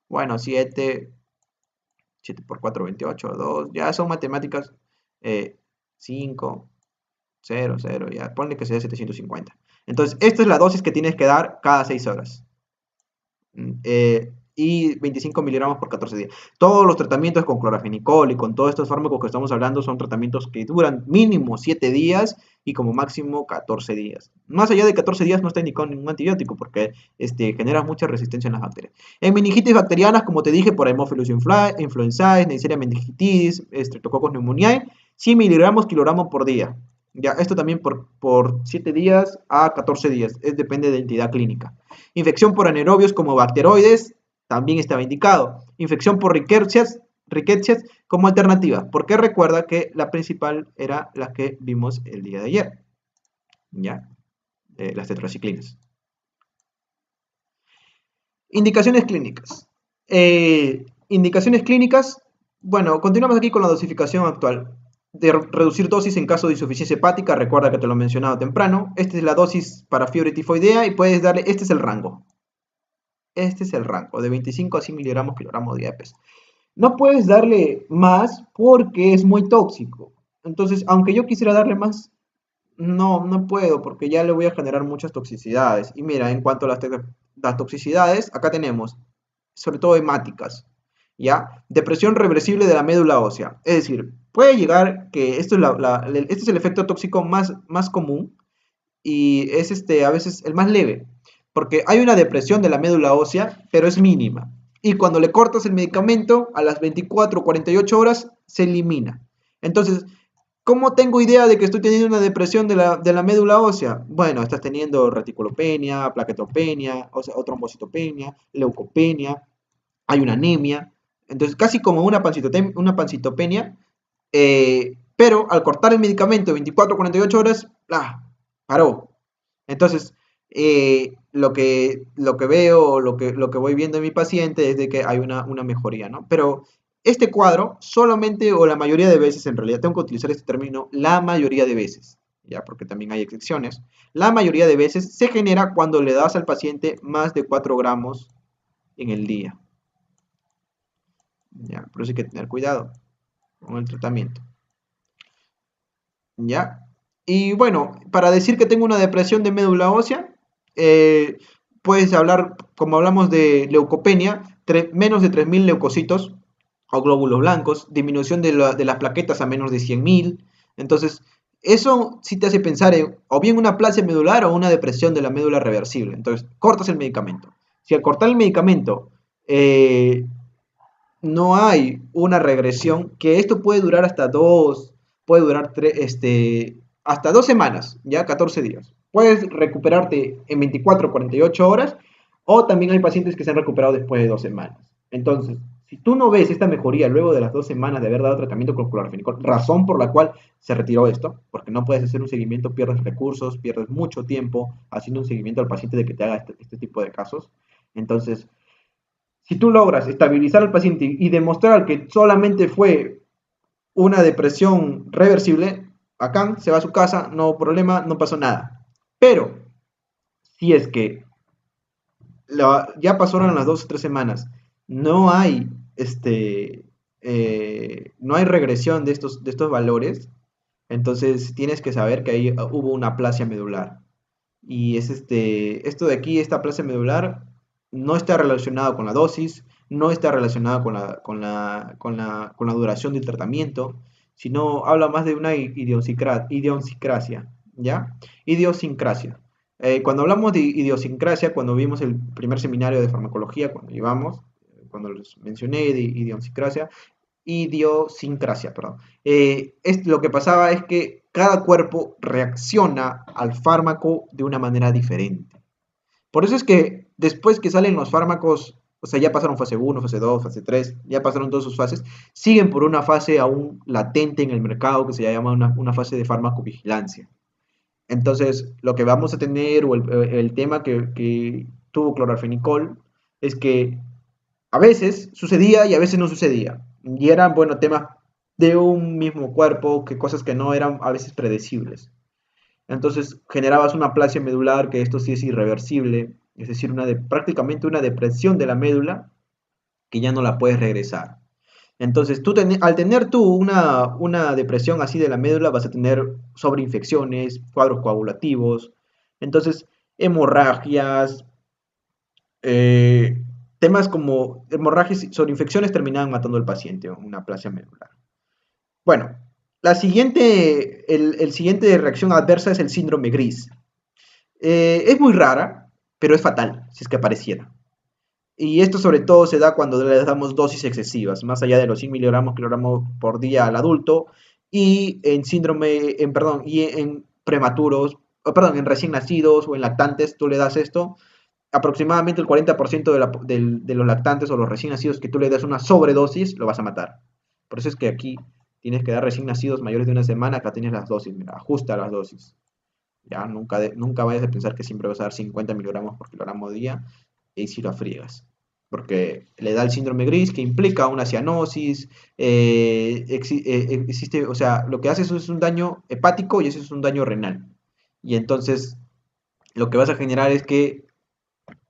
Speaker 1: Bueno, 7 por 4, 28, 2, ya son matemáticas, 5, 0, 0, ya, ponle que sea 750. Entonces, esta es la dosis que tienes que dar cada 6 horas. Y 25 miligramos por 14 días. Todos los tratamientos con clorafenicol y con todos estos fármacos que estamos hablando son tratamientos que duran mínimo 7 días y como máximo 14 días. Más allá de 14 días no está indicado ningún antibiótico porque genera mucha resistencia en las bacterias. En meningitis bacterianas, como te dije, por Haemophilus influenzae, Neisseria meningitis, Streptococcus pneumoniae, 100 miligramos kilogramo por día. Ya, esto también por 7 días a 14 días, depende de entidad clínica. Infección por anaerobios como bacteroides, también estaba indicado. Infección por rickettsias como alternativa, porque recuerda que la principal era la que vimos el día de ayer, ¿ya? Las tetraciclinas. Indicaciones clínicas. Indicaciones clínicas, bueno, continuamos aquí con la dosificación actual. De reducir dosis en caso de insuficiencia hepática, recuerda que te lo he mencionado temprano. Esta es la dosis para fiebre tifoidea y puedes darle, este es el rango. Este es el rango, de 25 a 100 miligramos kilogramo día de peso. No puedes darle más porque es muy tóxico. Entonces, aunque yo quisiera darle más, no puedo porque ya le voy a generar muchas toxicidades. Y mira, en cuanto a las toxicidades, acá tenemos, sobre todo hemáticas, ¿ya? Depresión reversible de la médula ósea. Es decir, puede llegar que esto es, este es el efecto tóxico más común y es a veces el más leve, porque hay una depresión de la médula ósea, pero es mínima. Y cuando le cortas el medicamento, a las 24 o 48 horas se elimina. Entonces, ¿cómo tengo idea de que estoy teniendo una depresión de la médula ósea? Bueno, estás teniendo reticulopenia, plaquetopenia, o trombocitopenia, leucopenia, hay una anemia. Entonces, casi como una pancitopenia, pero al cortar el medicamento 24 o 48 horas, paró. Entonces, lo que veo, lo que voy viendo en mi paciente es de que hay una mejoría, ¿no? Pero este cuadro solamente o la mayoría de veces, en realidad tengo que utilizar este término, la mayoría de veces, ya, porque también hay excepciones, la mayoría de veces se genera cuando le das al paciente más de 4 gramos en el día. Ya, por eso hay que tener cuidado con el tratamiento. ¿Ya? Y bueno, para decir que tengo una depresión de médula ósea, puedes hablar, como hablamos de leucopenia, menos de 3000 leucocitos o glóbulos blancos, disminución de las plaquetas a menos de 100.000. Entonces, eso sí te hace pensar en o bien una aplasia medular o una depresión de la médula reversible. Entonces, cortas el medicamento. Si al cortar el medicamento no hay una regresión, que esto puede durar hasta puede durar hasta 2 semanas, ya 14 días. Puedes recuperarte en 24 o 48 horas, o también hay pacientes que se han recuperado después de 2 semanas. Entonces, si tú no ves esta mejoría luego de las 2 semanas de haber dado tratamiento con clorafenicol, razón por la cual se retiró esto, porque no puedes hacer un seguimiento, pierdes recursos, pierdes mucho tiempo haciendo un seguimiento al paciente de que te haga este tipo de casos. Entonces, si tú logras estabilizar al paciente y demostrar que solamente fue una depresión reversible, acá se va a su casa, no problema, no pasó nada. Pero, si es que ya pasaron las 2 o 3 semanas, no hay, no hay regresión de estos valores, entonces tienes que saber que ahí hubo una aplasia medular. Y es esto de aquí, esta aplasia medular, no está relacionado con la dosis, no está relacionado con la duración del tratamiento, sino habla más de una idiosincrasia, ¿ya? Idiosincrasia. Cuando hablamos de idiosincrasia, cuando vimos el primer seminario de farmacología, cuando llevamos, cuando les mencioné de idiosincrasia, perdón. Lo que pasaba es que cada cuerpo reacciona al fármaco de una manera diferente. Por eso es que después que salen los fármacos, o sea, ya pasaron fase 1, fase 2, fase 3, ya pasaron todas sus fases, siguen por una fase aún latente en el mercado que se llama una fase de farmacovigilancia. Entonces, lo que vamos a tener, o el tema que tuvo cloralfenicol, es que a veces sucedía y a veces no sucedía. Y eran, bueno, temas de un mismo cuerpo, que cosas que no eran a veces predecibles. Entonces generabas una aplasia medular, que esto sí es irreversible, es decir, prácticamente una depresión de la médula que ya no la puedes regresar. Entonces, al tener tú una depresión así de la médula, vas a tener sobreinfecciones, cuadros coagulativos, entonces, hemorragias, eh, temas como hemorragias y sobreinfecciones terminaban matando al paciente, una aplasia medular. Bueno, el siguiente reacción adversa es el síndrome gris. Es muy rara, pero es fatal si es que apareciera. Y esto sobre todo se da cuando le damos dosis excesivas, más allá de los 100 kilogramos por día al adulto, y y en prematuros, en recién nacidos o en lactantes, tú le das esto, aproximadamente el 40% de los lactantes o los recién nacidos que tú le das una sobredosis, lo vas a matar. Por eso es que aquí tienes que dar recién nacidos mayores de una semana, acá tienes las dosis, mira, ajusta las dosis. Ya, nunca vayas a pensar que siempre vas a dar 50 miligramos por kilogramo día y si lo friegas. Porque le da el síndrome gris que implica una cianosis, existe, o sea, lo que hace eso es un daño hepático y eso es un daño renal. Y entonces lo que vas a generar es que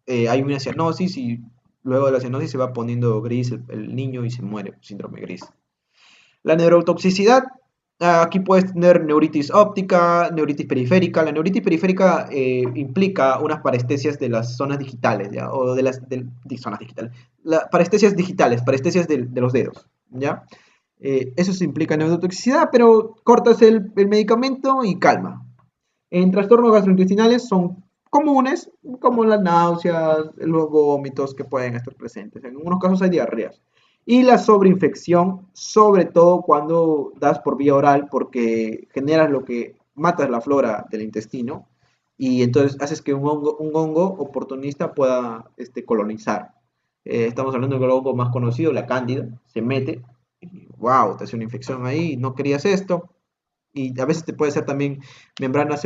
Speaker 1: hay una cianosis y luego de la cianosis se va poniendo gris el niño y se muere, síndrome gris. La neurotoxicidad, aquí puedes tener neuritis óptica, neuritis periférica. La neuritis periférica implica unas parestesias de las zonas digitales, ¿ya? O de zonas digitales. Parestesias digitales, parestesias de los dedos, ¿ya? Eso se implica neurotoxicidad, pero cortas el medicamento y calma. En trastornos gastrointestinales son comunes, como las náuseas, los vómitos que pueden estar presentes. En algunos casos hay diarreas. Y la sobreinfección, sobre todo cuando das por vía oral, porque generas lo que matas la flora del intestino y entonces haces que un hongo oportunista pueda colonizar. Estamos hablando del hongo más conocido, la cándida, se mete, y wow, te hace una infección ahí, no querías esto, y a veces te puede ser también membrana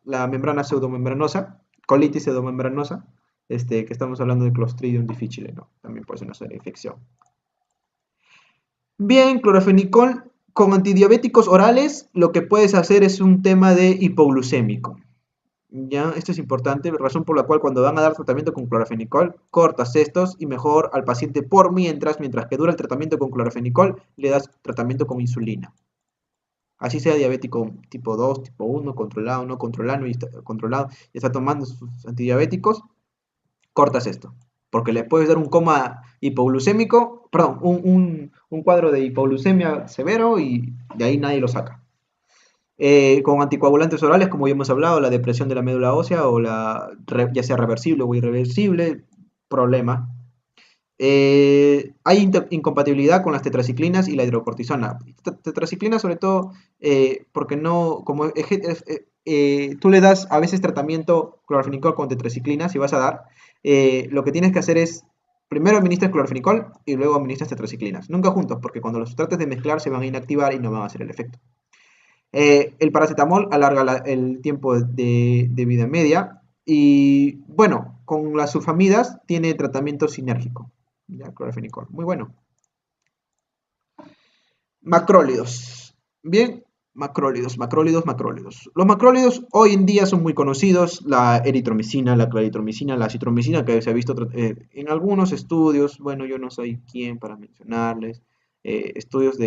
Speaker 1: la membrana pseudomembranosa, colitis pseudomembranosa, que estamos hablando de Clostridium difficile, ¿no? También puede ser una infección. Bien, clorafenicol con antidiabéticos orales, lo que puedes hacer es un tema de hipoglucémico. Ya, esto es importante, razón por la cual cuando van a dar tratamiento con clorafenicol, cortas estos y mejor al paciente mientras que dura el tratamiento con clorafenicol, le das tratamiento con insulina. Así sea diabético tipo 2, tipo 1, controlado, no controlado y está tomando sus antidiabéticos, cortas esto. Porque le puedes dar un coma hipoglucémico, perdón, un cuadro de hipoglucemia severo y de ahí nadie lo saca. Con anticoagulantes orales, como ya hemos hablado, la depresión de la médula ósea o ya sea reversible o irreversible, problema. Hay incompatibilidad con las tetraciclinas y la hidrocortisona. Tetraciclina sobre todo porque no, como tú le das a veces tratamiento clorfenicol con tetraciclina, si vas a dar, lo que tienes que hacer es, primero administras clorfenicol y luego administras tetraciclinas. Nunca juntos, porque cuando los trates de mezclar se van a inactivar y no van a hacer el efecto. El paracetamol alarga el tiempo de vida media y bueno, con las sulfamidas tiene tratamiento sinérgico. Ya, clorfenicol, muy bueno. Macrólidos. Bien, macrólidos. Los macrólidos hoy en día son muy conocidos, la eritromicina, la claritromicina, la citromicina, que se ha visto en algunos estudios, bueno, yo no soy quien para mencionarles, estudios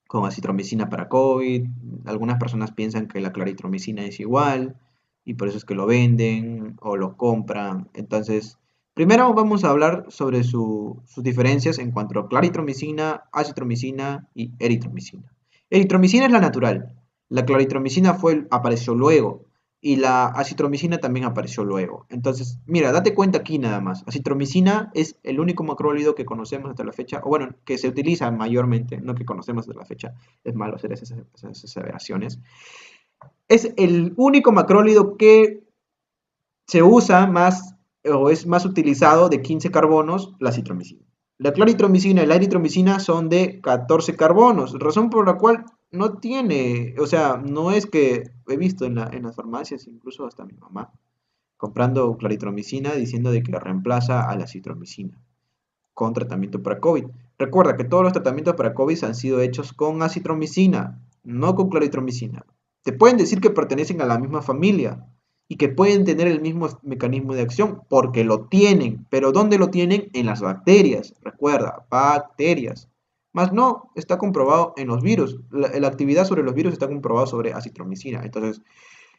Speaker 1: con acitromicina para COVID. Algunas personas piensan que la claritromicina es igual y por eso es que lo venden o lo compran. Entonces, primero vamos a hablar sobre sus diferencias en cuanto a claritromicina, acitromicina y eritromicina. Eritromicina es la natural. La claritromicina apareció luego y la acitromicina también apareció luego. Entonces, mira, date cuenta aquí nada más. Acitromicina es el único macrólido que conocemos hasta la fecha, o bueno, que se utiliza mayormente, no que conocemos hasta la fecha. Es malo hacer esas aseveraciones. Es el único macrólido que se usa más o es más utilizado de 15 carbonos la citromicina. La claritromicina y la eritromicina son de 14 carbonos, razón por la cual no tiene, o sea, no es que he visto en las farmacias, incluso hasta mi mamá, comprando claritromicina diciendo de que la reemplaza a la citromicina con tratamiento para COVID. Recuerda que todos los tratamientos para COVID han sido hechos con acitromicina, no con claritromicina. Te pueden decir que pertenecen a la misma familia y que pueden tener el mismo mecanismo de acción, porque lo tienen. ¿Pero dónde lo tienen? En las bacterias. Recuerda, bacterias. Más no, está comprobado en los virus. La actividad sobre los virus está comprobado sobre acitromicina. Entonces,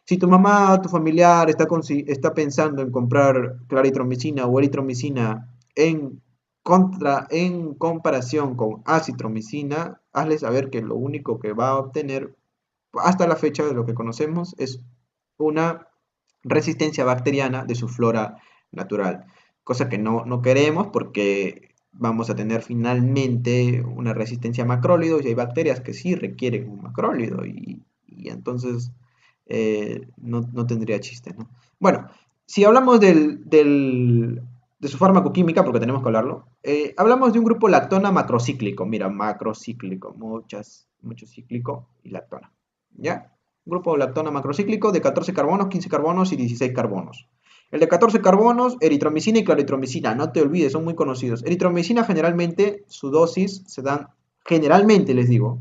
Speaker 1: si tu mamá, tu familiar está pensando en comprar claritromicina o eritromicina en comparación con acitromicina, hazle saber que lo único que va a obtener hasta la fecha de lo que conocemos es una resistencia bacteriana de su flora natural, cosa que no queremos porque vamos a tener finalmente una resistencia a macrólidos y hay bacterias que sí requieren un macrólido y entonces no tendría chiste, ¿no? Bueno, si hablamos de su farmacoquímica, porque tenemos que hablarlo, hablamos de un grupo lactona macrocíclico, mira, macrocíclico, mucho cíclico y lactona, ¿ya? Grupo lactona macrocíclico de 14 carbonos, 15 carbonos y 16 carbonos. El de 14 carbonos, eritromicina y claritromicina, no te olvides, son muy conocidos. Eritromicina generalmente, su dosis se dan, generalmente les digo,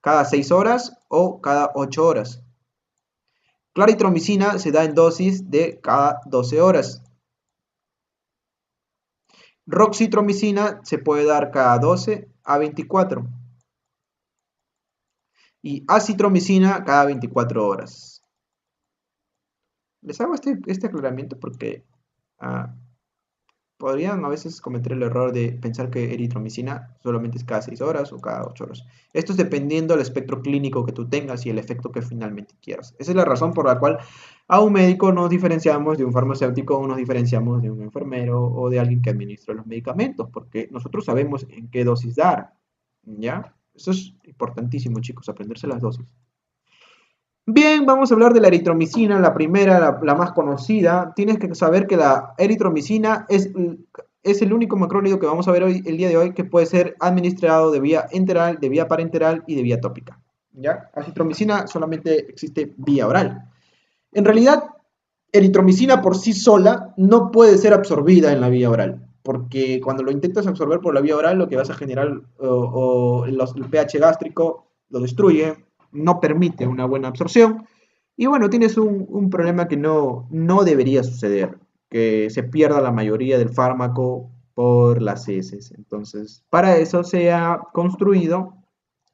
Speaker 1: cada 6 horas o cada 8 horas. Claritromicina se da en dosis de cada 12 horas. Roxitromicina se puede dar cada 12 a 24. Y acitromicina cada 24 horas. Les hago este aclaramiento porque ah, podrían a veces cometer el error de pensar que eritromicina solamente es cada 6 horas o cada 8 horas. Esto es dependiendo del espectro clínico que tú tengas y el efecto que finalmente quieras. Esa es la razón por la cual a un médico nos diferenciamos de un farmacéutico o nos diferenciamos de un enfermero o de alguien que administra los medicamentos, porque nosotros sabemos en qué dosis dar, ¿ya? Eso es importantísimo, chicos, aprenderse las dosis. Bien, vamos a hablar de la eritromicina, la primera, la más conocida. Tienes que saber que la eritromicina es el único macrólido que vamos a ver hoy, el día de hoy, que puede ser administrado de vía enteral, de vía parenteral y de vía tópica. ¿Ya? Acitromicina solamente existe vía oral. En realidad, eritromicina por sí sola no puede ser absorbida en la vía oral, porque cuando lo intentas absorber por la vía oral, lo que vas a generar el pH gástrico lo destruye, no permite una buena absorción, y bueno, tienes un problema que no debería suceder, que se pierda la mayoría del fármaco por las heces. Entonces, para eso se ha construido,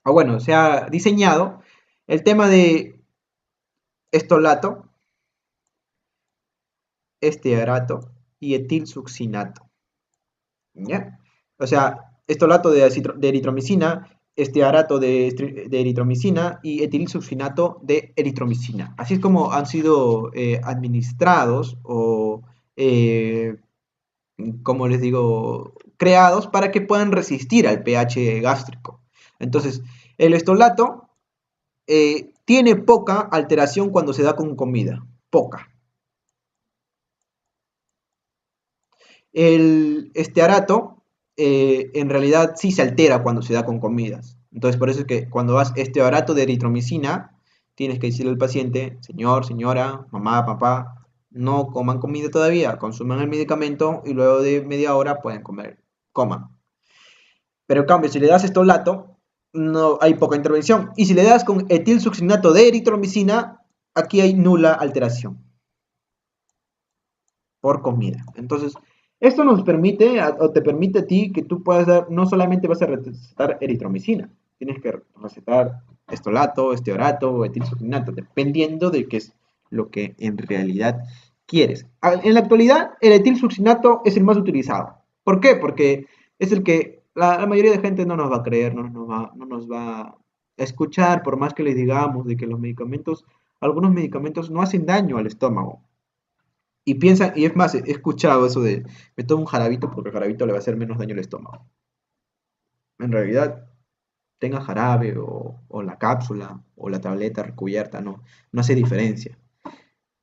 Speaker 1: o bueno, se ha diseñado el tema de estolato, estearato y etilsuccinato. ¿Ya? O sea, estolato de eritromicina, estearato de eritromicina y etilsuccinato de eritromicina. Así es como han sido administrados o, como les digo, creados para que puedan resistir al pH gástrico. Entonces, el estolato tiene poca alteración cuando se da con comida, poca. El estearato en realidad sí se altera cuando se da con comidas. Entonces, por eso es que cuando das estearato de eritromicina, tienes que decirle al paciente, señor, señora, mamá, papá, no coman comida todavía, consuman el medicamento y luego de media hora pueden comer, coman. Pero en cambio, si le das estolato, no hay poca intervención. Y si le das con etilsuccinato de eritromicina, aquí hay nula alteración por comida. Entonces, esto nos permite, o te permite a ti que tú puedas dar, no solamente vas a recetar eritromicina, tienes que recetar estolato, esteorato o etilsuccinato, dependiendo de qué es lo que en realidad quieres. En la actualidad, el etilsuccinato es el más utilizado. ¿Por qué? Porque es el que la mayoría de gente no nos va a creer, no nos va escuchar, por más que les digamos de que los medicamentos, algunos medicamentos no hacen daño al estómago. Y piensan, y es más, he escuchado eso de, me tomo un jarabito porque el jarabito le va a hacer menos daño al estómago. En realidad, tenga jarabe o la cápsula o la tableta recubierta, no hace diferencia.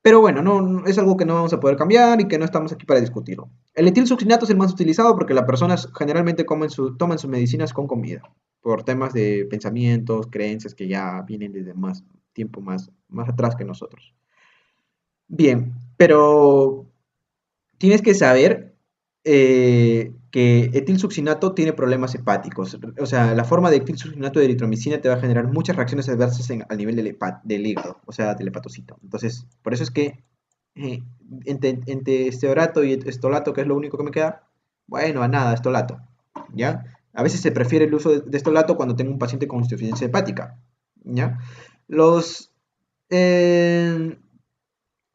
Speaker 1: Pero bueno, es algo que no vamos a poder cambiar y que no estamos aquí para discutirlo. El etilsuccinato es el más utilizado porque las personas generalmente toman sus medicinas con comida, por temas de pensamientos, creencias que ya vienen desde más tiempo más atrás que nosotros. Bien, pero tienes que saber que etilsuccinato tiene problemas hepáticos. O sea, la forma de etilsuccinato de eritromicina te va a generar muchas reacciones adversas al nivel del hígado, o sea, del hepatocito. Entonces, por eso es que eh, entre esteorato y estolato, que es lo único que me queda, bueno, a nada, estolato, ¿ya? A veces se prefiere el uso de estolato cuando tengo un paciente con insuficiencia hepática, ¿ya? Los... eh,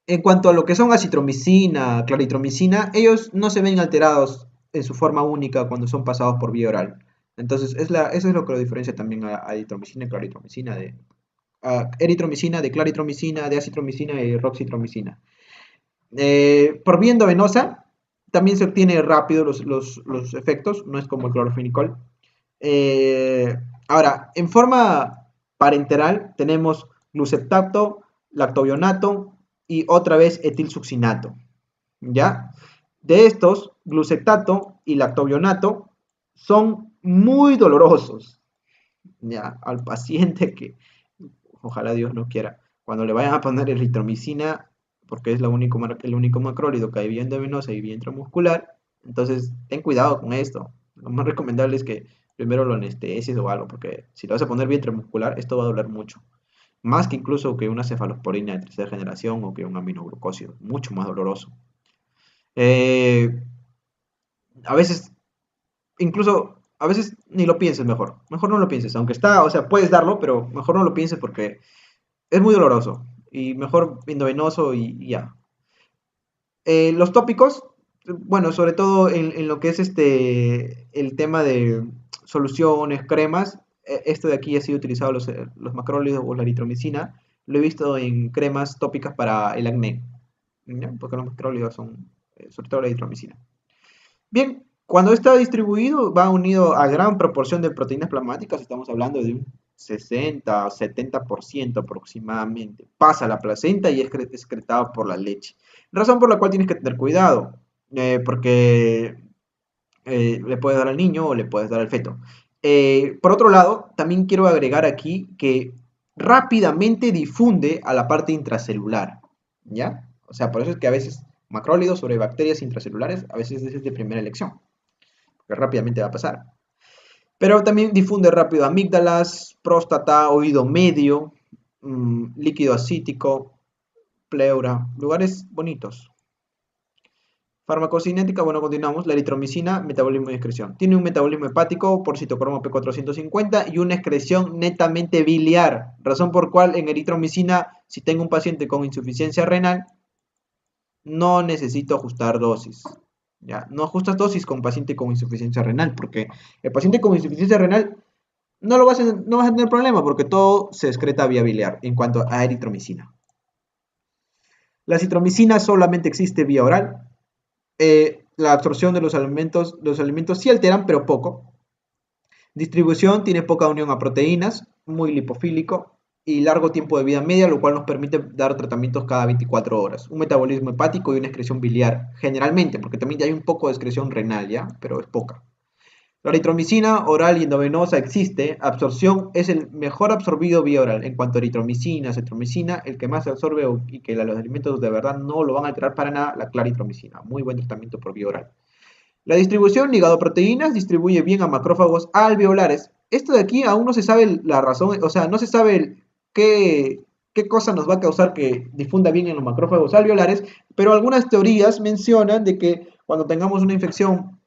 Speaker 1: en cuanto a lo que son acitromicina, claritromicina, ellos no se ven alterados en su forma única cuando son pasados por vía oral. Entonces, eso es lo que lo diferencia también a eritromicina y claritromicina, a eritromicina, de claritromicina, de acitromicina y roxitromicina. Por vía endovenosa, también se obtiene rápido los efectos, no es como el clorofenicol. Eh, Ahora, en forma parenteral tenemos gluceptato, lactobionato y otra vez etilsuccinato, ¿ya? De estos, gluceptato y lactobionato son muy dolorosos, ¿ya? Al paciente que, ojalá Dios no quiera, cuando le vayan a poner eritromicina, porque es el único macrólido que hay vía endovenosa y vía intramuscular, entonces ten cuidado con esto. Lo más recomendable es que primero lo anestesies o algo, porque si lo vas a poner vía intramuscular, esto va a doler mucho. Más que incluso que una cefalosporina de tercera generación o que un aminoglucósido, mucho más doloroso. Eh, a veces, incluso, a veces ni lo pienses mejor no lo pienses, aunque está, o sea, puedes darlo, pero mejor no lo pienses porque es muy doloroso y mejor endovenoso y ya. Los tópicos, bueno, sobre todo en lo que es el tema de soluciones, cremas, esto de aquí ha sido utilizado los macrólidos o la eritromicina, lo he visto en cremas tópicas para el acné, ¿ya? Porque los macrólidos son, sobre todo la eritromicina. Bien, cuando está distribuido va unido a gran proporción de proteínas plasmáticas, estamos hablando de un 60 o 70% aproximadamente. Pasa a la placenta y es excretado por la leche. Razón por la cual tienes que tener cuidado, porque le puedes dar al niño o le puedes dar al feto. Por otro lado, también quiero agregar aquí que rápidamente difunde a la parte intracelular, ¿ya? O sea, por eso es que a veces macrólidos sobre bacterias intracelulares, a veces es de primera elección, porque rápidamente va a pasar. Pero también difunde rápido amígdalas, próstata, oído medio, líquido acítico, pleura, lugares bonitos. Farmacocinética, bueno, continuamos. La eritromicina, metabolismo y excreción. Tiene un metabolismo hepático por citocromo P450 y una excreción netamente biliar. Razón por cual en eritromicina, si tengo un paciente con insuficiencia renal, no necesito ajustar dosis. ¿Ya? No ajustas dosis con paciente con insuficiencia renal, porque el paciente con insuficiencia renal no vas a tener problema, porque todo se excreta vía biliar en cuanto a eritromicina. La citromicina solamente existe vía oral. La absorción de los alimentos sí alteran, pero poco. Distribución tiene poca unión a proteínas, muy lipofílico y largo tiempo de vida media, lo cual nos permite dar tratamientos cada 24 horas. Un metabolismo hepático y una excreción biliar, generalmente, porque también hay un poco de excreción renal, ¿ya? Pero es poca. La eritromicina oral y endovenosa existe, absorción es el mejor absorbido vía oral. En cuanto a eritromicina, cetromicina, el que más se absorbe y que los alimentos de verdad no lo van a alterar para nada, la claritromicina. Muy buen tratamiento por vía oral. La distribución ligado a proteínas distribuye bien a macrófagos alveolares. Esto de aquí aún no se sabe la razón, o sea, no se sabe qué cosa nos va a causar que difunda bien en los macrófagos alveolares, pero algunas teorías mencionan de que cuando tengamos una infección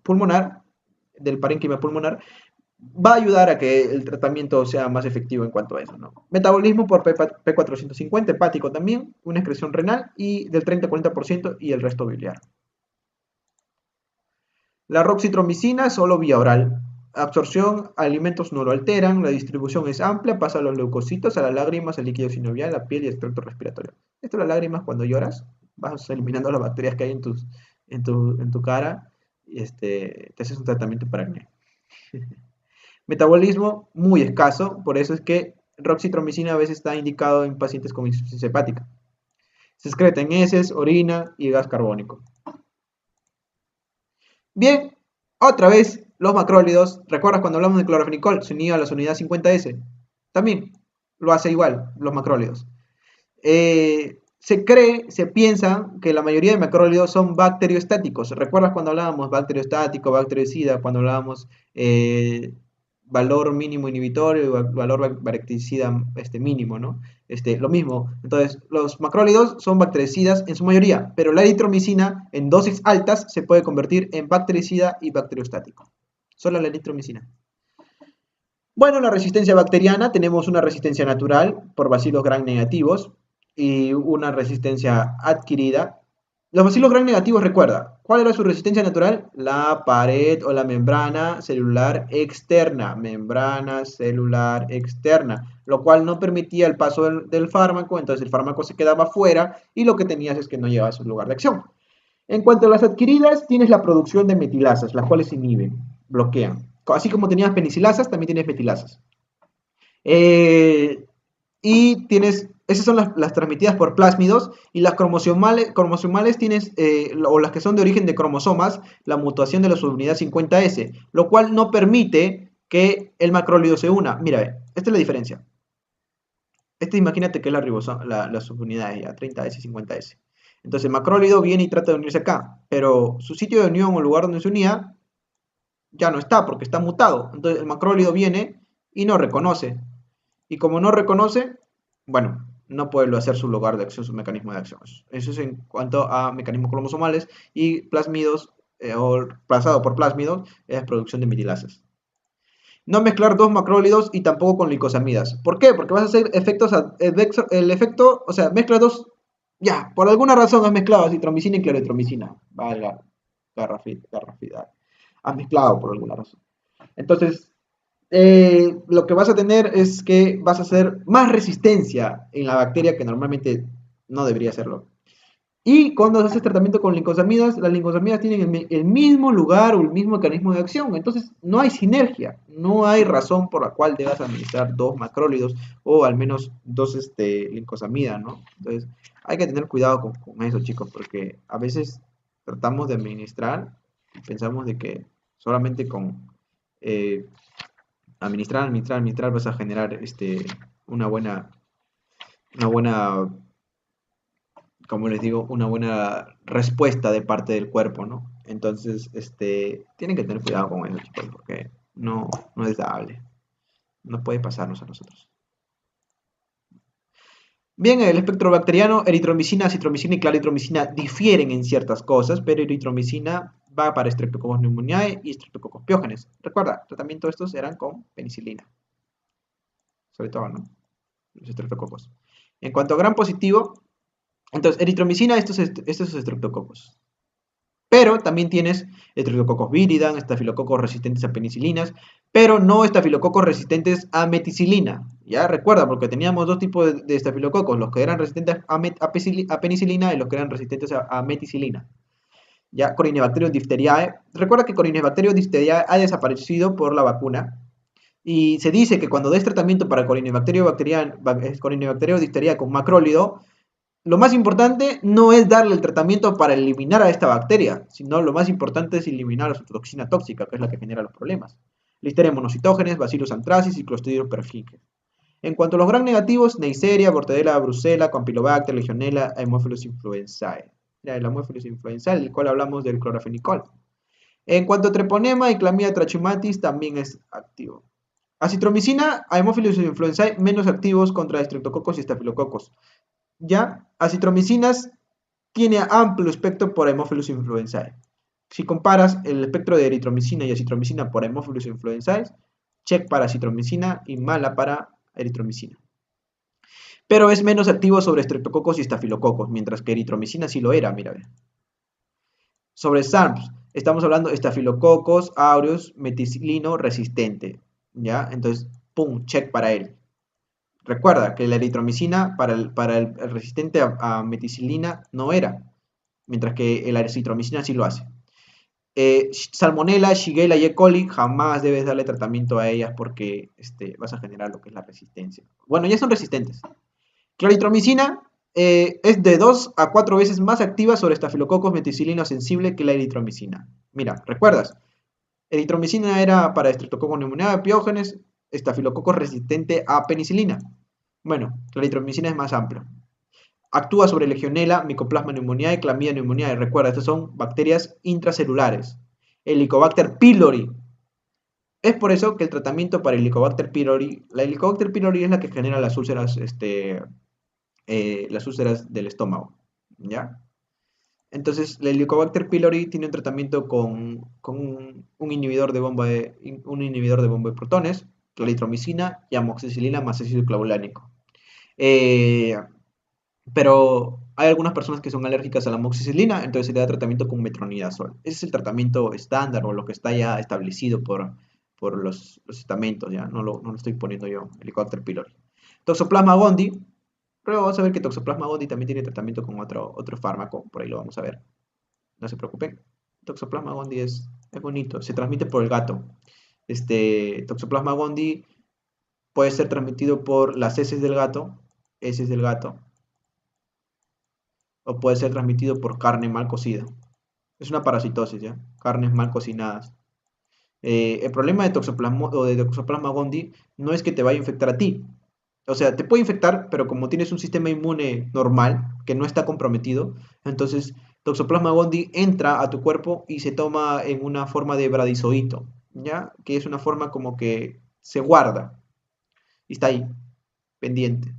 Speaker 1: pulmonar, del parénquima pulmonar, va a ayudar a que el tratamiento sea más efectivo en cuanto a eso, ¿no? Metabolismo por P450, hepático también, una excreción renal y del 30-40% y el resto biliar. La roxitromicina solo vía oral. absorción, alimentos no lo alteran, la distribución es amplia, pasa a los leucocitos, a las lágrimas, al líquido sinovial, la piel y el tracto respiratorio. Esto las lágrimas cuando lloras, vas eliminando las bacterias que hay en tu cara y te haces un tratamiento para acné. Metabolismo muy escaso, por eso es que roxitromicina a veces está indicado en pacientes con insuficiencia hepática. Se excreta en heces, orina y gas carbónico. Bien, otra vez los macrólidos. ¿Recuerdas cuando hablamos de clorofenicol? Se unía a la unidad 50S. También lo hace igual, los macrólidos. Se piensa que la mayoría de macrólidos son bacteriostáticos. ¿Recuerdas cuando hablábamos bacteriostático, bactericida, cuando hablábamos valor mínimo inhibitorio y valor bactericida mínimo, ¿no? Lo mismo. Entonces, los macrólidos son bactericidas en su mayoría, pero la eritromicina en dosis altas se puede convertir en bactericida y bacteriostático. Solo la eritromicina. Bueno, la resistencia bacteriana, tenemos una resistencia natural por bacilos gram negativos y una resistencia adquirida. Los bacilos gram negativos, recuerda, ¿cuál era su resistencia natural? La pared o la membrana celular externa, lo cual no permitía el paso del fármaco, entonces el fármaco se quedaba fuera y lo que tenías es que no llevaba a su lugar de acción. En cuanto a las adquiridas, tienes la producción de metilasas, las cuales inhiben, bloquean. Así como tenías penicilasas, también tienes metilasas. Y tienes, esas son las transmitidas por plásmidos, y las cromosomales tienes, o las que son de origen de cromosomas, la mutación de la subunidad 50S, lo cual no permite que el macrólido se una. Mira, esta es la diferencia. Imagínate que es la subunidad ya, 30S y 50S. Entonces el macrólido viene y trata de unirse acá, pero su sitio de unión o lugar donde se unía ya no está porque está mutado. Entonces el macrólido viene y no reconoce. Y como no reconoce, bueno, no puede hacer su lugar de acción, su mecanismo de acción. Eso es en cuanto a mecanismos cromosomales y plásmidos, o pasado por plásmidos, es producción de metilasas. No mezclar dos macrólidos y tampoco con glicosamidas. ¿Por qué? Porque vas a hacer el efecto, o sea, mezcla dos, ya, por alguna razón has mezclado acitromicina y cloritromicina. Valga, garrafidad. Has mezclado por alguna razón. Entonces, lo que vas a tener es que vas a hacer más resistencia en la bacteria que normalmente no debería hacerlo. Y cuando haces tratamiento con lincosamidas, las lincosamidas tienen el mismo lugar o el mismo mecanismo de acción. Entonces no hay sinergia, no hay razón por la cual debas administrar dos macrólidos o al menos dos lincosamidas, ¿no? Entonces hay que tener cuidado con eso, chicos, porque a veces tratamos de administrar y pensamos de que solamente con administrar vas a generar una buena, como les digo, una buena respuesta de parte del cuerpo, ¿no? Entonces, tienen que tener cuidado con eso, chicos, porque no es dable. No puede pasarnos a nosotros. Bien, el espectro bacteriano, eritromicina, acitromicina y claritromicina difieren en ciertas cosas, pero eritromicina va para Streptococcus pneumoniae y Streptococcus pyogenes. Recuerda, tratamiento estos eran con penicilina. Sobre todo, ¿no? Los estreptococos. En cuanto a gram positivo, entonces, eritromicina, estos estreptococos. Pero también tienes Streptococcus viridans, estafilococos resistentes a penicilinas, pero no estafilococos resistentes a meticilina. Ya recuerda, porque teníamos dos tipos de estafilococos, los que eran resistentes a penicilina y los que eran resistentes a meticilina. Ya, Corynebacterium diphtheriae. Recuerda que Corynebacterium diphtheriae ha desaparecido por la vacuna. Y se dice que cuando des tratamiento para Corynebacterium diphtheriae con macrólido, lo más importante no es darle el tratamiento para eliminar a esta bacteria, sino lo más importante es eliminar la toxina tóxica, que es la que genera los problemas. Listeria monocitógenes, Bacillus anthracis y Clostridium perfringens. En cuanto a los gram negativos, Neisseria, Bordetella brucella, Campylobacter, Legionella, Haemophilus influenzae. El Haemophilus influenzae, del cual hablamos del clorofenicol. En cuanto a treponema y Chlamydia trachomatis, también es activo. Acitromicina, Haemophilus influenzae, menos activos contra estreptococos y estafilococos. Ya, acitromicinas tiene amplio espectro por Haemophilus influenzae. Si comparas el espectro de eritromicina y acitromicina por Haemophilus influenzae, check para acitromicina y mala para eritromicina. Pero es menos activo sobre estreptococos y estafilococos, mientras que eritromicina sí lo era, mira. Sobre SARS, Estamos hablando de Staphylococcus aureus meticilino resistente, ¿ya? Entonces, pum, check para él. Recuerda que la eritromicina para el resistente a meticilina no era, mientras que la eritromicina sí lo hace. Salmonella, Shigella y E. coli, jamás debes darle tratamiento a ellas porque vas a generar lo que es la resistencia. Bueno, ya son resistentes. Claritromicina es de 2 a 4 veces más activa sobre estafilococos meticilino sensible que la eritromicina. Mira, ¿recuerdas? Eritromicina era para estreptococcus pneumoniae, piógenes, estafilococos resistente a penicilina. Bueno, la eritromicina es más amplia. Actúa sobre Legionella, Mycoplasma pneumoniae, Clamidia pneumoniae. Recuerda, estas son bacterias intracelulares. Helicobacter pylori. Es por eso que el tratamiento para Helicobacter pylori, la Helicobacter pylori es la que genera las úlceras del estómago, ¿ya? Entonces, el Helicobacter pylori tiene un tratamiento con un inhibidor de bomba de protones, claritromicina y amoxicilina más ácido clavulánico. Eh, pero hay algunas personas que son alérgicas a la amoxicilina, entonces se le da tratamiento con metronidazol. Ese es el tratamiento estándar o lo que está ya establecido por los estamentos, ¿ya? No lo estoy poniendo yo, Helicobacter pylori. Toxoplasma gondii. Pero vamos a ver que Toxoplasma gondii también tiene tratamiento con otro fármaco, por ahí lo vamos a ver. No se preocupen. Toxoplasma gondii es bonito, se transmite por el gato. Toxoplasma gondii puede ser transmitido por las heces del gato, o puede ser transmitido por carne mal cocida. Es una parasitosis, ¿ya? Carnes mal cocinadas. El problema de Toxoplasma gondii no es que te vaya a infectar a ti. O sea, te puede infectar, pero como tienes un sistema inmune normal, que no está comprometido, entonces Toxoplasma gondii entra a tu cuerpo y se toma en una forma de bradizoito, ¿ya? Que es una forma como que se guarda y está ahí, pendiente.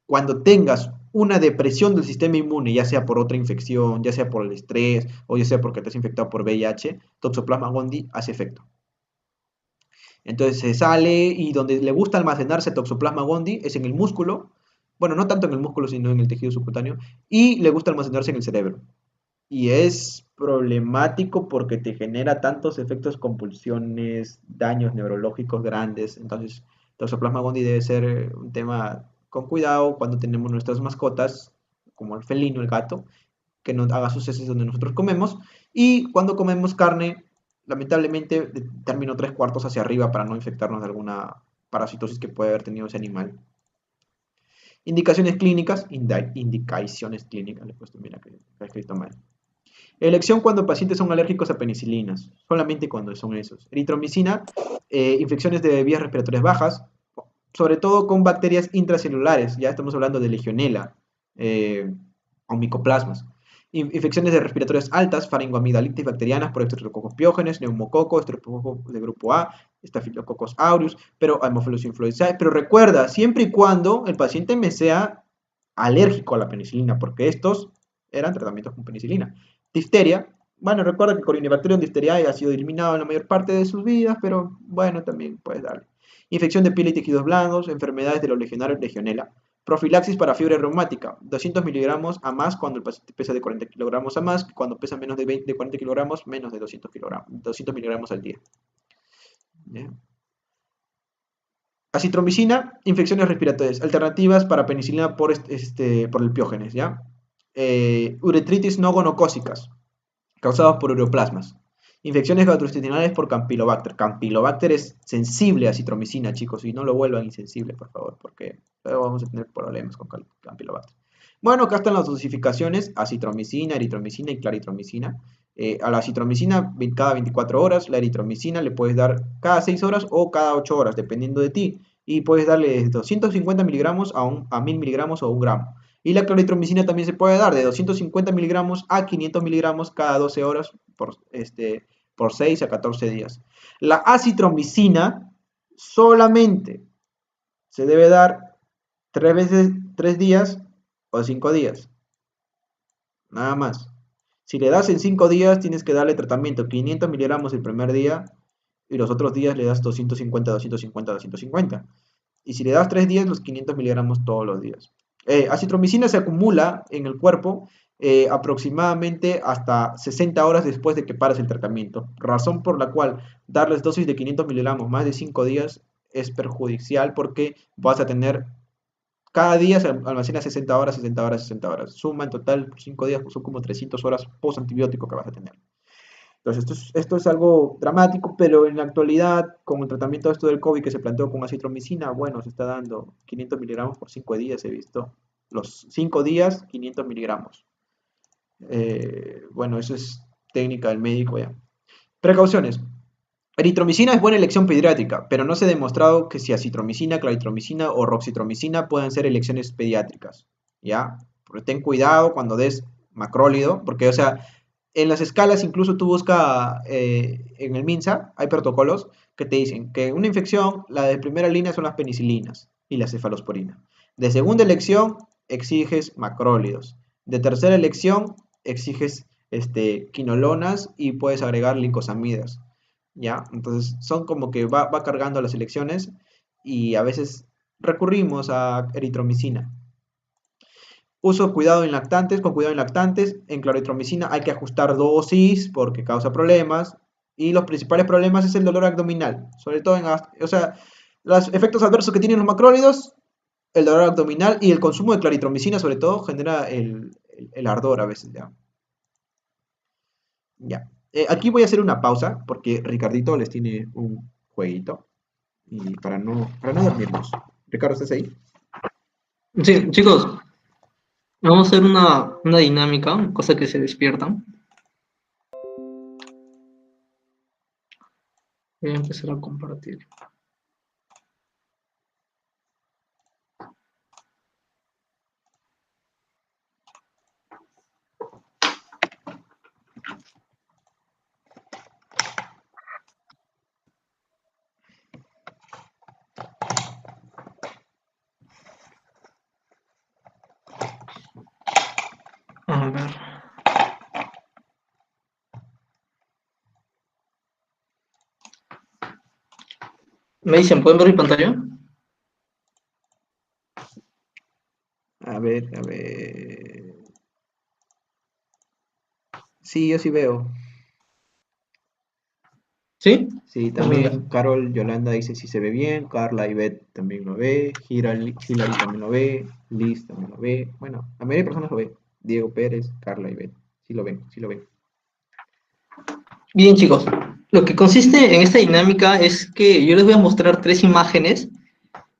Speaker 1: Cuando tengas una depresión del sistema inmune, ya sea por otra infección, ya sea por el estrés o ya sea porque te has infectado por VIH, Toxoplasma gondii hace efecto. Entonces se sale y donde le gusta almacenarse Toxoplasma gondii es en el músculo, bueno, no tanto en el músculo, sino en el tejido subcutáneo, y le gusta almacenarse en el cerebro. Y es problemático porque te genera tantos efectos, convulsiones, daños neurológicos grandes. Entonces, Toxoplasma gondii debe ser un tema con cuidado cuando tenemos nuestras mascotas, como el felino, el gato, que no haga sus heces donde nosotros comemos. Y cuando comemos carne, lamentablemente, de término 3/4 hacia arriba para no infectarnos de alguna parasitosis que puede haber tenido ese animal. Indicaciones clínicas, indicaciones clínicas, le he puesto, mira que está escrito mal. Elección cuando pacientes son alérgicos a penicilinas, solamente cuando son esos. Eritromicina, infecciones de vías respiratorias bajas, sobre todo con bacterias intracelulares, ya estamos hablando de Legionella o micoplasmas. Infecciones de respiratorias altas, faringoamigdalitis bacterianas por estreptococos piógenes, neumococo, estreptococo de grupo A, Staphylococcus aureus, pero Haemophilus influenzae. Pero recuerda, siempre y cuando el paciente me sea alérgico a la penicilina, porque estos eran tratamientos con penicilina. Difteria, bueno, recuerda que Corynebacterium diphtheriae ha sido eliminado en la mayor parte de sus vidas, pero bueno, también puedes darle. Infección de piel y tejidos blandos, enfermedades de los legionarios Legionella. Profilaxis para fiebre reumática, 200 miligramos a más cuando el paciente pesa de 40 kilogramos a más, cuando pesa menos de 40 kilogramos, menos de 200 miligramos al día. ¿Bien? Acitromicina, infecciones respiratorias, alternativas para penicilina por el piógenes, ¿ya? Uretritis no gonocócicas, causadas por ureoplasmas. Infecciones gastrointestinales por Campylobacter. Campylobacter es sensible a citromicina, chicos, y no lo vuelvan insensible, por favor, porque luego vamos a tener problemas con Campylobacter. Bueno, acá están las dosificaciones, acitromicina, eritromicina y claritromicina. A la acitromicina cada 24 horas, la eritromicina le puedes dar cada 6 horas o cada 8 horas, dependiendo de ti. Y puedes darle 250 miligramos a 1000 miligramos o 1 gramo. Y la claritromicina también se puede dar de 250 miligramos a 500 miligramos cada 12 horas por 6 a 14 días. La acitromicina solamente se debe dar 3 días o 5 días. Nada más. Si le das en 5 días, tienes que darle tratamiento 500 miligramos el primer día y los otros días le das 250, 250, 250. Y si le das 3 días, los 500 miligramos todos los días. Acitromicina se acumula en el cuerpo aproximadamente hasta 60 horas después de que pares el tratamiento, razón por la cual darles dosis de 500 miligramos más de 5 días es perjudicial porque vas a tener cada día se almacena 60 horas, 60 horas, 60 horas. Suma en total por 5 días, pues son como 300 horas post antibiótico que vas a tener. Entonces, esto es algo dramático, pero en la actualidad, con el tratamiento de esto del COVID que se planteó con acitromicina, bueno, se está dando 500 miligramos por 5 días, he visto. Los 5 días, 500 miligramos. Bueno, eso es técnica del médico ya. Precauciones. Eritromicina es buena elección pediátrica, pero no se ha demostrado que si acitromicina, claritromicina o roxitromicina puedan ser elecciones pediátricas, ¿ya? Pero ten cuidado cuando des macrólido, porque, o sea, en las escalas incluso tú buscas en el MINSA, hay protocolos que te dicen que una infección, la de primera línea son las penicilinas y la cefalosporina. De segunda elección exiges macrólidos. De tercera elección exiges quinolonas y puedes agregar lincosamidas. ¿Ya? Entonces son como que va cargando las elecciones y a veces recurrimos a eritromicina. Uso cuidado en lactantes, con cuidado en lactantes, en cloritromicina hay que ajustar dosis porque causa problemas y los principales problemas es el dolor abdominal, sobre todo o sea, los efectos adversos que tienen los macrólidos, el dolor abdominal y el consumo de claritromicina sobre todo genera el ardor a veces, ¿ya? Ya. Aquí voy a hacer una pausa porque Ricardito les tiene un jueguito y para no dormirnos. Ricardo, ¿estás ahí?
Speaker 2: Sí, chicos, vamos a hacer una dinámica, cosa que se despiertan. Voy a empezar a compartir. A ver. Me dicen, ¿pueden ver mi pantalla?
Speaker 1: A ver, a ver. Sí, yo sí veo.
Speaker 2: ¿Sí?
Speaker 1: Sí,
Speaker 2: A ver.
Speaker 1: también Carol Yolanda dice si se ve bien, Carla Ivette también lo ve, Hilary también lo ve, Liz también lo ve. Bueno, la mayoría de personas lo ve. Diego Pérez, Carla Ivette. Sí lo ven, sí lo ven.
Speaker 2: Bien, chicos, lo que consiste en esta dinámica es que yo les voy a mostrar tres imágenes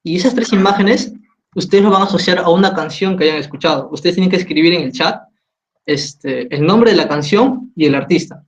Speaker 2: y esas tres imágenes ustedes lo van a asociar a una canción que hayan escuchado. Ustedes tienen que escribir en el chat el nombre de la canción y el artista.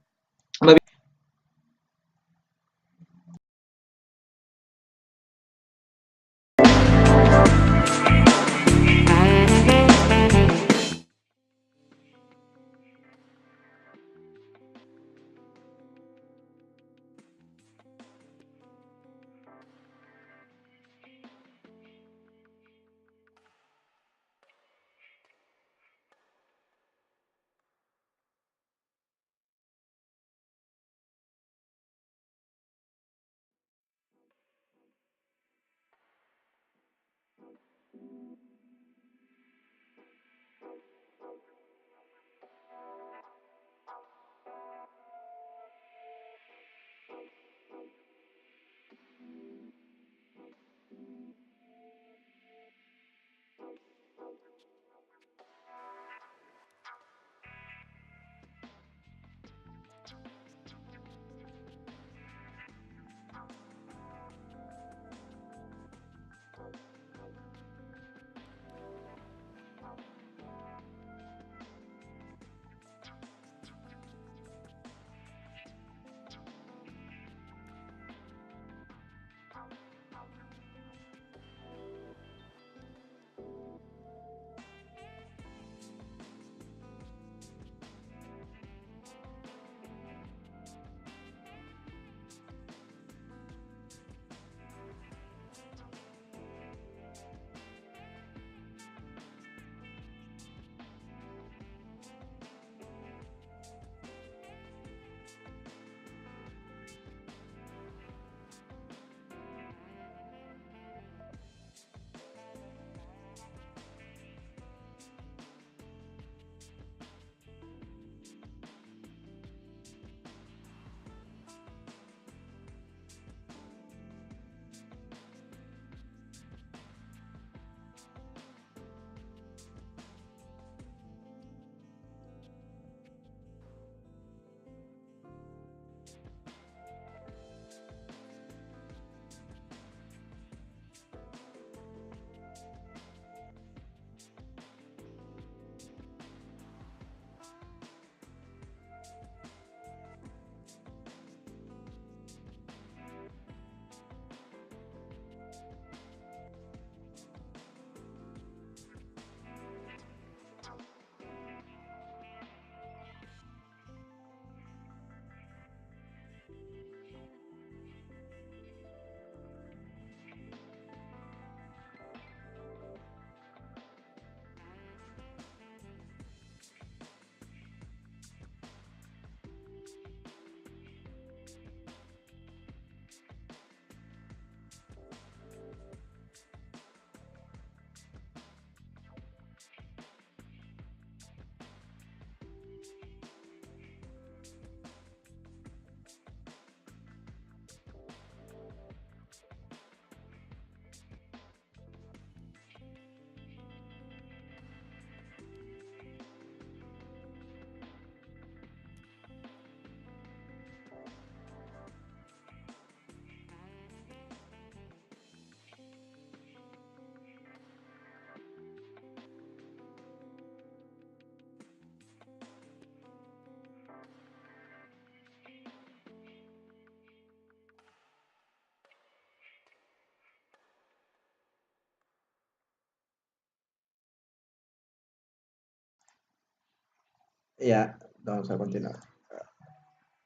Speaker 1: Ya, vamos a continuar.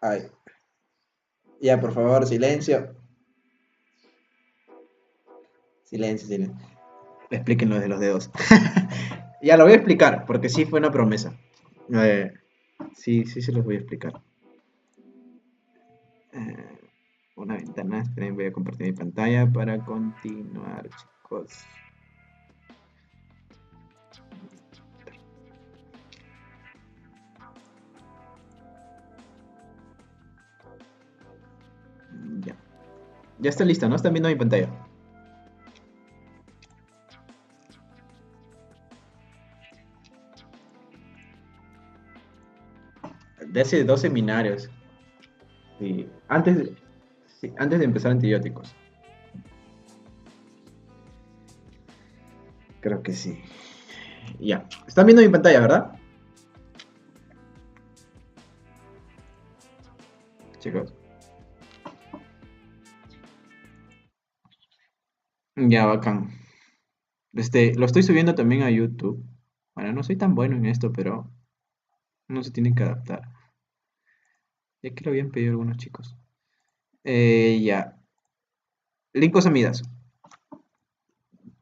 Speaker 1: Ay, ya, por favor, silencio. Silencio, silencio. Expliquen lo de los dedos. Ya lo voy a explicar, porque sí fue una promesa. Eh, sí, sí se los voy a explicar. Eh, una ventana, esperen, voy a compartir mi pantalla para continuar, chicos. Ya. Ya está lista, ¿no? Están viendo mi pantalla. De hace dos seminarios. Sí. Sí, antes de empezar antibióticos. Creo que sí. Ya. Están viendo mi pantalla, ¿verdad? Chicos. Ya, bacán. Lo estoy subiendo también a YouTube. Bueno, no soy tan bueno en esto, pero no se tienen que adaptar. Ya que lo habían pedido algunos chicos. Ya. Lincosamidas.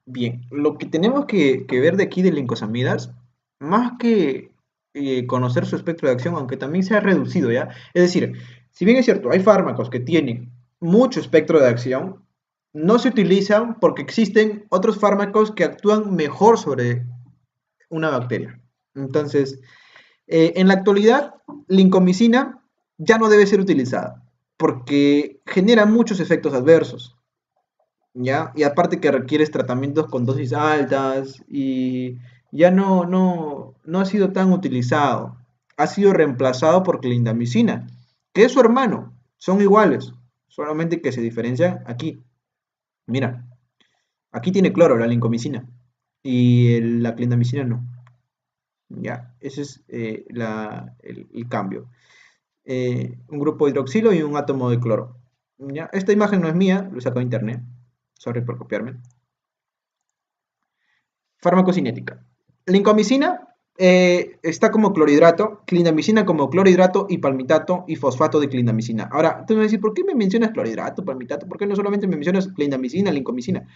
Speaker 1: Bien, lo que tenemos que ver de aquí de lincosamidas, más que conocer su espectro de acción, aunque también se ha reducido, ¿ya? Es decir, si bien es cierto, hay fármacos que tienen mucho espectro de acción, no se utilizan porque existen otros fármacos que actúan mejor sobre una bacteria. Entonces, en la actualidad, lincomicina ya no debe ser utilizada porque genera muchos efectos adversos. ¿Ya? Y aparte que requieres tratamientos con dosis altas y ya no ha sido tan utilizado. Ha sido reemplazado por clindamicina, que es su hermano. Son iguales, solamente que se diferencian aquí. Mira, aquí tiene cloro la lincomicina y la clindamicina no. Ya, ese es el cambio. Un grupo de hidroxilo y un átomo de cloro. ¿Ya? Esta imagen no es mía, lo saco de internet. Sorry por copiarme. Farmacocinética. Lincomicina está como clorhidrato, clindamicina como clorhidrato y palmitato y fosfato de clindamicina. Ahora, tú me vas a decir, ¿por qué me mencionas clorhidrato, palmitato? ¿Por qué no solamente me mencionas clindamicina, lincomicina?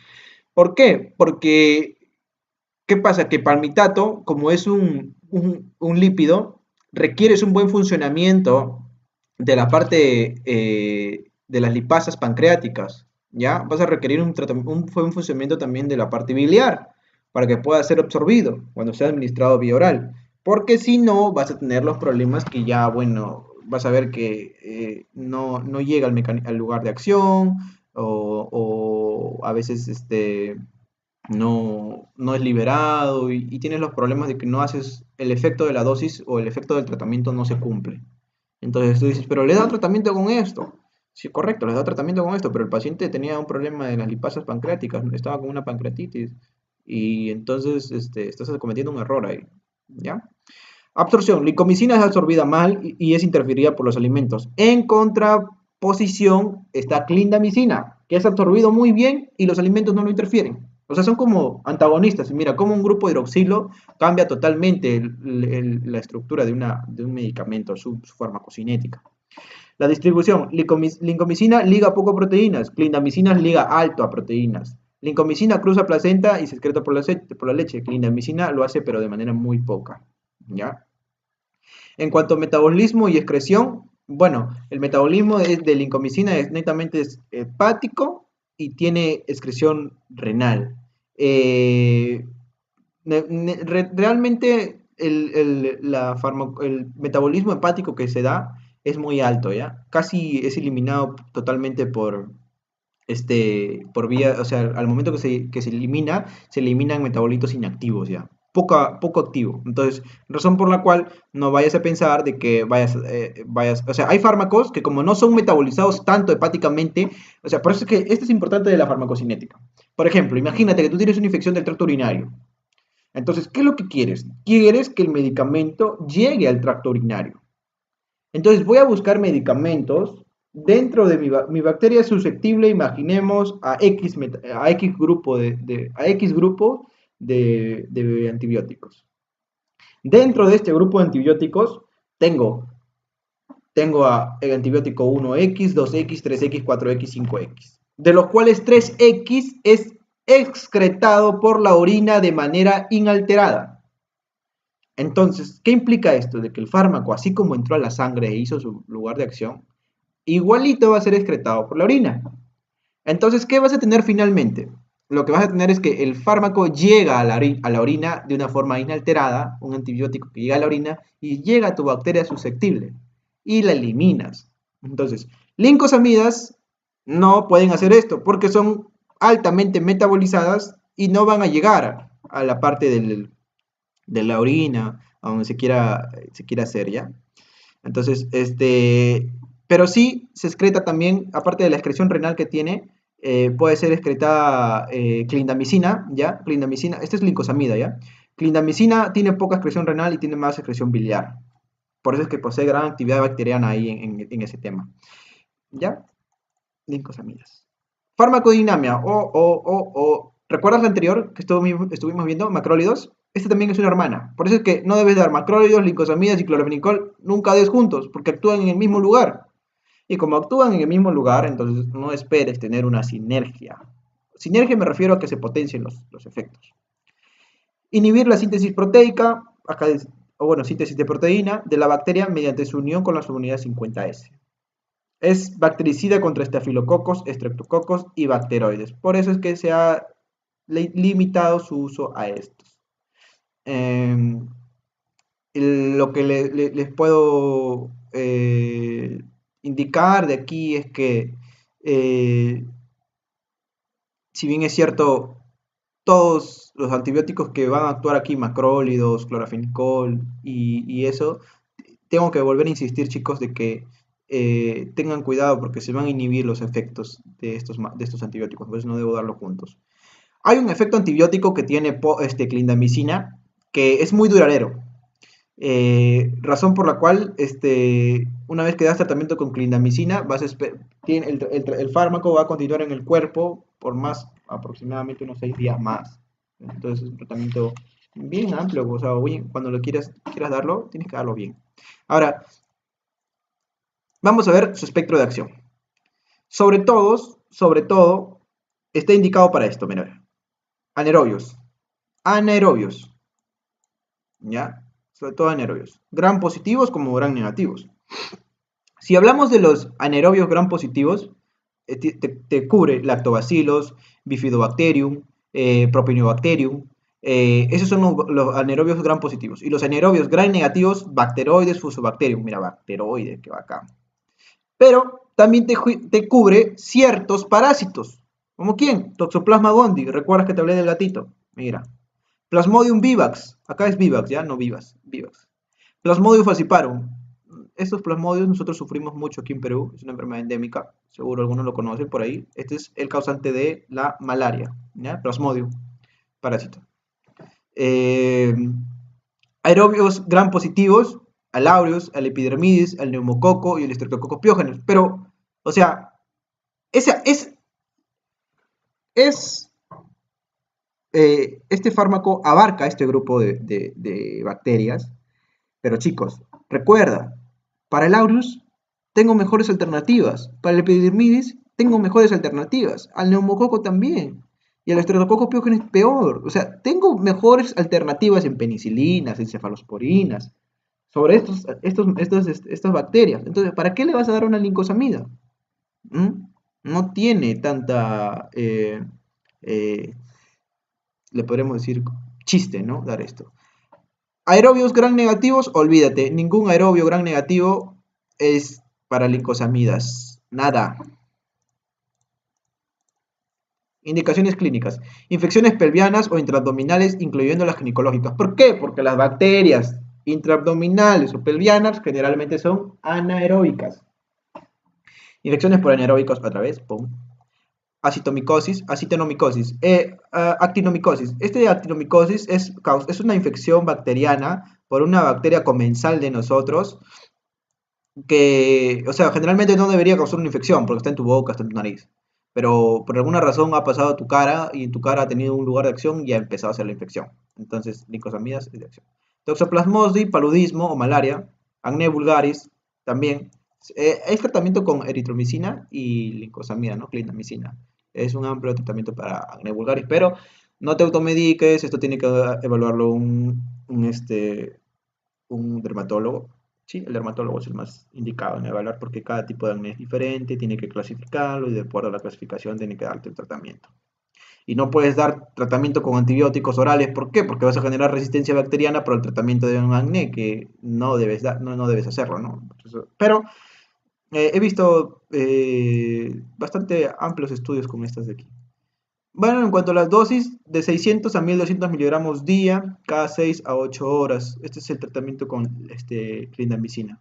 Speaker 1: ¿Por qué? Porque, ¿qué pasa? Que palmitato, como es un lípido, requieres un buen funcionamiento de la parte de las lipasas pancreáticas, ¿ya? Vas a requerir un buen funcionamiento también de la parte biliar para que pueda ser absorbido cuando sea administrado vía oral, porque si no vas a tener los problemas que ya, bueno, vas a ver que no llega al lugar de acción o a veces no es liberado y tienes los problemas de que no haces el efecto de la dosis o el efecto del tratamiento no se cumple. Entonces tú dices, pero le da tratamiento con esto. Sí, correcto, le da tratamiento con esto, pero el paciente tenía un problema de las lipasas pancreáticas, estaba con una pancreatitis y entonces estás cometiendo un error ahí, ¿ya? Absorción, lincomicina es absorbida mal y es interferida por los alimentos. En contraposición está clindamicina, que es absorbido muy bien y los alimentos no lo interfieren. O sea, son como antagonistas. Y mira, como un grupo de hidroxilo cambia totalmente la estructura de un medicamento, su farmacocinética. La distribución, lincomicina liga poco a proteínas, clindamicina liga alto a proteínas. Lincomicina cruza placenta y se excreta por la leche. Clindamicina lo hace pero de manera muy poca. ¿Ya? En cuanto a metabolismo y excreción, bueno, el metabolismo de lincomicina es netamente hepático y tiene excreción renal. Eh, realmente el metabolismo hepático que se da es muy alto, ¿ya? Casi es eliminado totalmente por vía, o sea, al momento que se elimina, se eliminan metabolitos inactivos ya, poco activo. Entonces, razón por la cual no vayas a pensar de que o sea, hay fármacos que como no son metabolizados tanto hepáticamente, o sea, por eso es que esto es importante de la farmacocinética. Por ejemplo, imagínate que tú tienes una infección del tracto urinario. Entonces, ¿qué es lo que quieres? Quieres que el medicamento llegue al tracto urinario. Entonces voy a buscar medicamentos dentro de mi bacteria susceptible, imaginemos, a X grupo de antibióticos. Dentro de este grupo de antibióticos tengo, tengo el antibiótico 1X, 2X, 3X, 4X, 5X, de los cuales 3X es excretado por la orina de manera inalterada. Entonces, ¿qué implica esto? De que el fármaco, así como entró a la sangre e hizo su lugar de acción, igualito va a ser excretado por la orina. Entonces, ¿qué vas a tener finalmente? Lo que vas a tener es que el fármaco llega a la orina de una forma inalterada, un antibiótico que llega a la orina y llega a tu bacteria susceptible y la eliminas. Entonces, lincosamidas no pueden hacer esto porque son altamente metabolizadas y no van a llegar a la parte de la orina, a donde se quiera hacer, ¿ya? Entonces, pero sí se excreta también, aparte de la excreción renal que tiene, puede ser excretada clindamicina, ¿ya? Clindamicina, esta es lincosamida, ¿ya? Clindamicina tiene poca excreción renal y tiene más excreción biliar. Por eso es que posee gran actividad bacteriana ahí en ese tema, ¿ya? Lincosamidas. Farmacodinamia, ¿recuerdas la anterior que estuvimos viendo? Macrólidos. Esta también es una hermana. Por eso es que no debes dar macrólidos, lincosamidas y clorofenicol. Nunca des juntos, porque actúan en el mismo lugar. Y como actúan en el mismo lugar, entonces no esperes tener una sinergia. Sinergia me refiero a que se potencien los efectos. Inhibir la síntesis proteica, acá o bueno, síntesis de proteína de la bacteria mediante su unión con la subunidad 50S. Es bactericida contra estafilococos, estreptococos y bacteroides. Por eso es que se ha limitado su uso a estos. Lo que les puedo indicar de aquí es que, si bien es cierto, todos los antibióticos que van a actuar aquí, macrólidos, clorafenicol y eso, tengo que volver a insistir, chicos, de que tengan cuidado porque se van a inhibir los efectos de estos antibióticos, por eso no debo darlos juntos. Hay un efecto antibiótico que tiene clindamicina que es muy duradero. Razón por la cual, una vez que das tratamiento con clindamicina, el fármaco va a continuar en el cuerpo por más aproximadamente unos 6 días más. Entonces es un tratamiento bien amplio, o sea, cuando quieras darlo, tienes que darlo bien. Ahora, vamos a ver su espectro de acción. Sobre todo, está indicado para esto, mira. Anaerobios. Anaerobios. ¿Ya? Sobre todo anaerobios. Gram positivos como gram negativos. Si hablamos de los anaerobios gram positivos, te cubre lactobacillus, bifidobacterium, propionibacterium. Esos son los anaerobios gram positivos. Y los anaerobios gram negativos, bacteroides, fusobacterium. Mira, bacteroides, que va acá. Pero también te cubre ciertos parásitos. ¿Como quién? Toxoplasma gondii. ¿Recuerdas que te hablé del gatito? Mira. Plasmodium vivax. Acá es vivax, ¿ya? No vivas. Vivax. Plasmodium falciparum. Estos plasmodios nosotros sufrimos mucho aquí en Perú. Es una enfermedad endémica. Seguro algunos lo conocen por ahí. Este es el causante de la malaria. ¿Ya? Plasmodium. Parásito. Aerobios gram positivos, al aureus, al epidermidis, al neumococo y el streptococcus pyogenes. Pero, o sea, esa es este fármaco abarca este grupo de bacterias, pero chicos, recuerda, para el aureus tengo mejores alternativas, para el epidermidis tengo mejores alternativas, al neumococo también, y al streptococcus pyogenes peor. O sea, tengo mejores alternativas en penicilinas, en cefalosporinas, sobre estas bacterias. Entonces, ¿para qué le vas a dar una lincosamida? ¿Mm? No tiene tanta, eh, le podremos decir, chiste, ¿no? Dar esto. Aerobios gram negativos, olvídate, ningún aerobio gram negativo es para lincosamidas, nada. Indicaciones clínicas. Infecciones pelvianas o intraabdominales, incluyendo las ginecológicas. ¿Por qué? Porque las bacterias intraabdominales o pelvianas generalmente son anaeróbicas. Infecciones por anaeróbicos otra vez, pum. Acitomicosis, actinomicosis. Actinomicosis. Actinomicosis es una infección bacteriana por una bacteria comensal de nosotros que, o sea, generalmente no debería causar una infección porque está en tu boca, está en tu nariz. Pero por alguna razón ha pasado a tu cara y en tu cara ha tenido un lugar de acción y ha empezado a hacer la infección. Entonces, lincosamidas es de acción. Toxoplasmosis, paludismo o malaria, acné vulgaris también. Es tratamiento con eritromicina y lincosamida, ¿no? Clindamicina. Es un amplio tratamiento para acné vulgaris, pero no te automediques, esto tiene que evaluarlo un dermatólogo. Sí, el dermatólogo es el más indicado en evaluar porque cada tipo de acné es diferente, tiene que clasificarlo y de acuerdo a la clasificación tiene que darte el tratamiento. Y no puedes dar tratamiento con antibióticos orales. ¿Por qué? Porque vas a generar resistencia bacteriana para el tratamiento de un acné que no debes, no debes hacerlo, ¿no? Pero he visto bastante amplios estudios con estas de aquí. Bueno, en cuanto a las dosis, de 600 a 1200 miligramos día, cada 6 a 8 horas. Este es el tratamiento con clindamicina.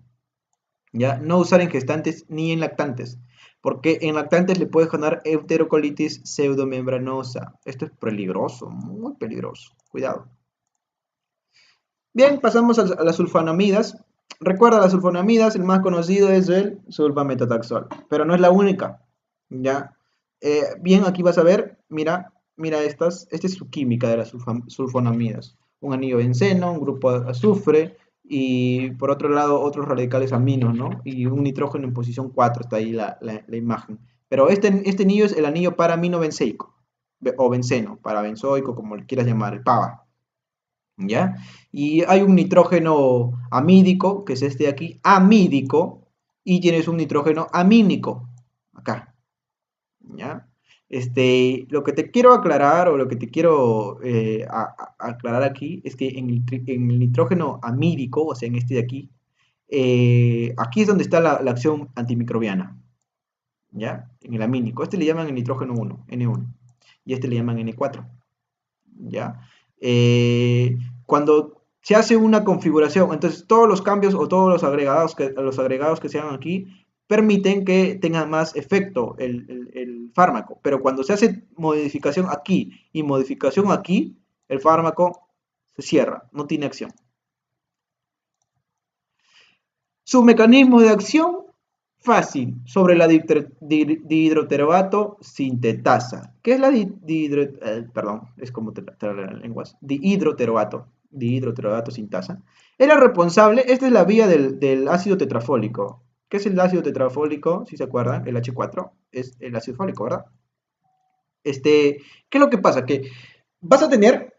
Speaker 1: ¿Ya? No usar en gestantes ni en lactantes, porque en lactantes le puede generar enterocolitis pseudomembranosa. Esto es peligroso, muy peligroso. Cuidado. Bien, pasamos a las sulfonamidas. Recuerda, las sulfonamidas, el más conocido es el sulfametataxol, pero no es la única. ¿Ya? Bien, aquí vas a ver, mira estas, esta es su química de las sulfonamidas. Un anillo benceno, un grupo de azufre y por otro lado otros radicales aminos, ¿no? Y un nitrógeno en posición 4, está ahí la imagen. Pero este anillo es el anillo paraminobenceico, o benceno, parabenzoico, como le quieras llamar, el PABA. ¿Ya? Y hay un nitrógeno amídico, que es este de aquí, amídico, y tienes un nitrógeno amínico, acá, ¿ya? Lo que te quiero aclarar o lo que te quiero aclarar aquí es que en el nitrógeno amídico, o sea, en este de aquí, aquí es donde está la acción antimicrobiana, ¿ya? En el amínico. Este le llaman el nitrógeno 1, N1, y este le llaman N4. ¿Ya? Cuando se hace una configuración, entonces todos los cambios o todos los agregados que se hagan aquí permiten que tenga más efecto el fármaco, pero cuando se hace modificación aquí y modificación aquí, el fármaco se cierra, no tiene acción. Su mecanismo de acción, fácil, sobre la dihidroteroato sintetasa. ¿Qué es la perdón, es como las lenguas. Dihidroteroato sintasa. Era responsable, esta es la vía del ácido tetrafólico. ¿Qué es el ácido tetrafólico? Si se acuerdan, el H4 es el ácido fólico, ¿verdad? ¿Qué es lo que pasa? Que vas a tener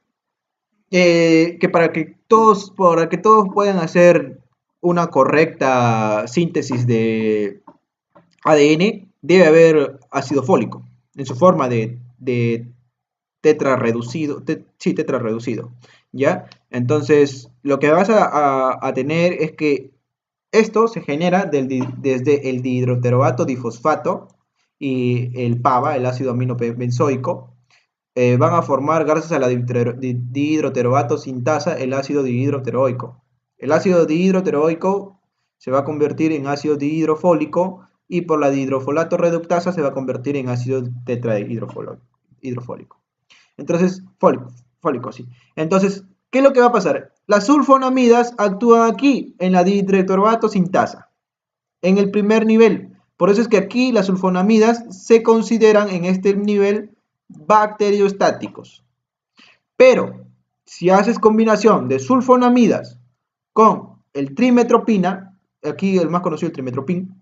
Speaker 1: que para que todos puedan hacer una correcta síntesis de ADN, debe haber ácido fólico en su forma de tetrarreducido, sí, tetrarreducido, ¿ya? Entonces, lo que vas a tener es que esto se genera desde el dihidroteroato difosfato y el PABA, el ácido amino benzoico, van a formar, gracias a la dihidroteroato sintasa, el ácido dihidroteroico. El ácido dihidroteroico se va a convertir en ácido dihidrofólico y por la dihidrofolato reductasa se va a convertir en ácido tetrahidrofólico. Entonces, fólico, sí. Entonces, ¿qué es lo que va a pasar? Las sulfonamidas actúan aquí, en la dihidroteroato sintasa, en el primer nivel. Por eso es que aquí las sulfonamidas se consideran en este nivel bacteriostáticos. Pero si haces combinación de sulfonamidas con el trimetropina, aquí el más conocido el trimetropin,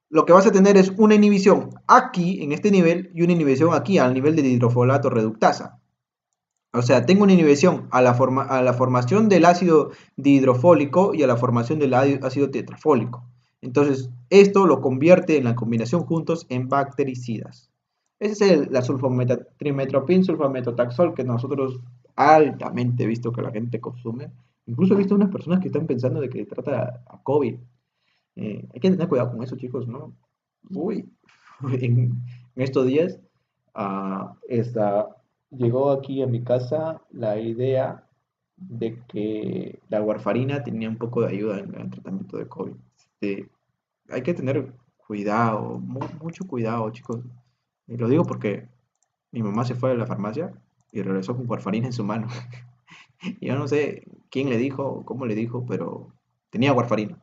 Speaker 1: lo que vas a tener es una inhibición aquí, en este nivel, y una inhibición aquí, al nivel de hidrofolato reductasa. O sea, tengo una inhibición a la formación del ácido dihidrofólico y a la formación del ácido tetrafólico. Entonces, esto lo convierte en la combinación juntos en bactericidas. Ese es la trimetropin sulfametotaxol que nosotros altamente he visto que la gente consume. Incluso he visto unas personas que están pensando de que trata a COVID. Hay que tener cuidado con eso, chicos, ¿no? Uy, en estos días llegó aquí a mi casa la idea de que la warfarina tenía un poco de ayuda en el tratamiento de COVID. Hay que tener cuidado, mucho cuidado, chicos. Y lo digo porque mi mamá se fue a la farmacia y regresó con warfarina en su mano. Y yo no sé quién le dijo o cómo le dijo, pero tenía warfarina.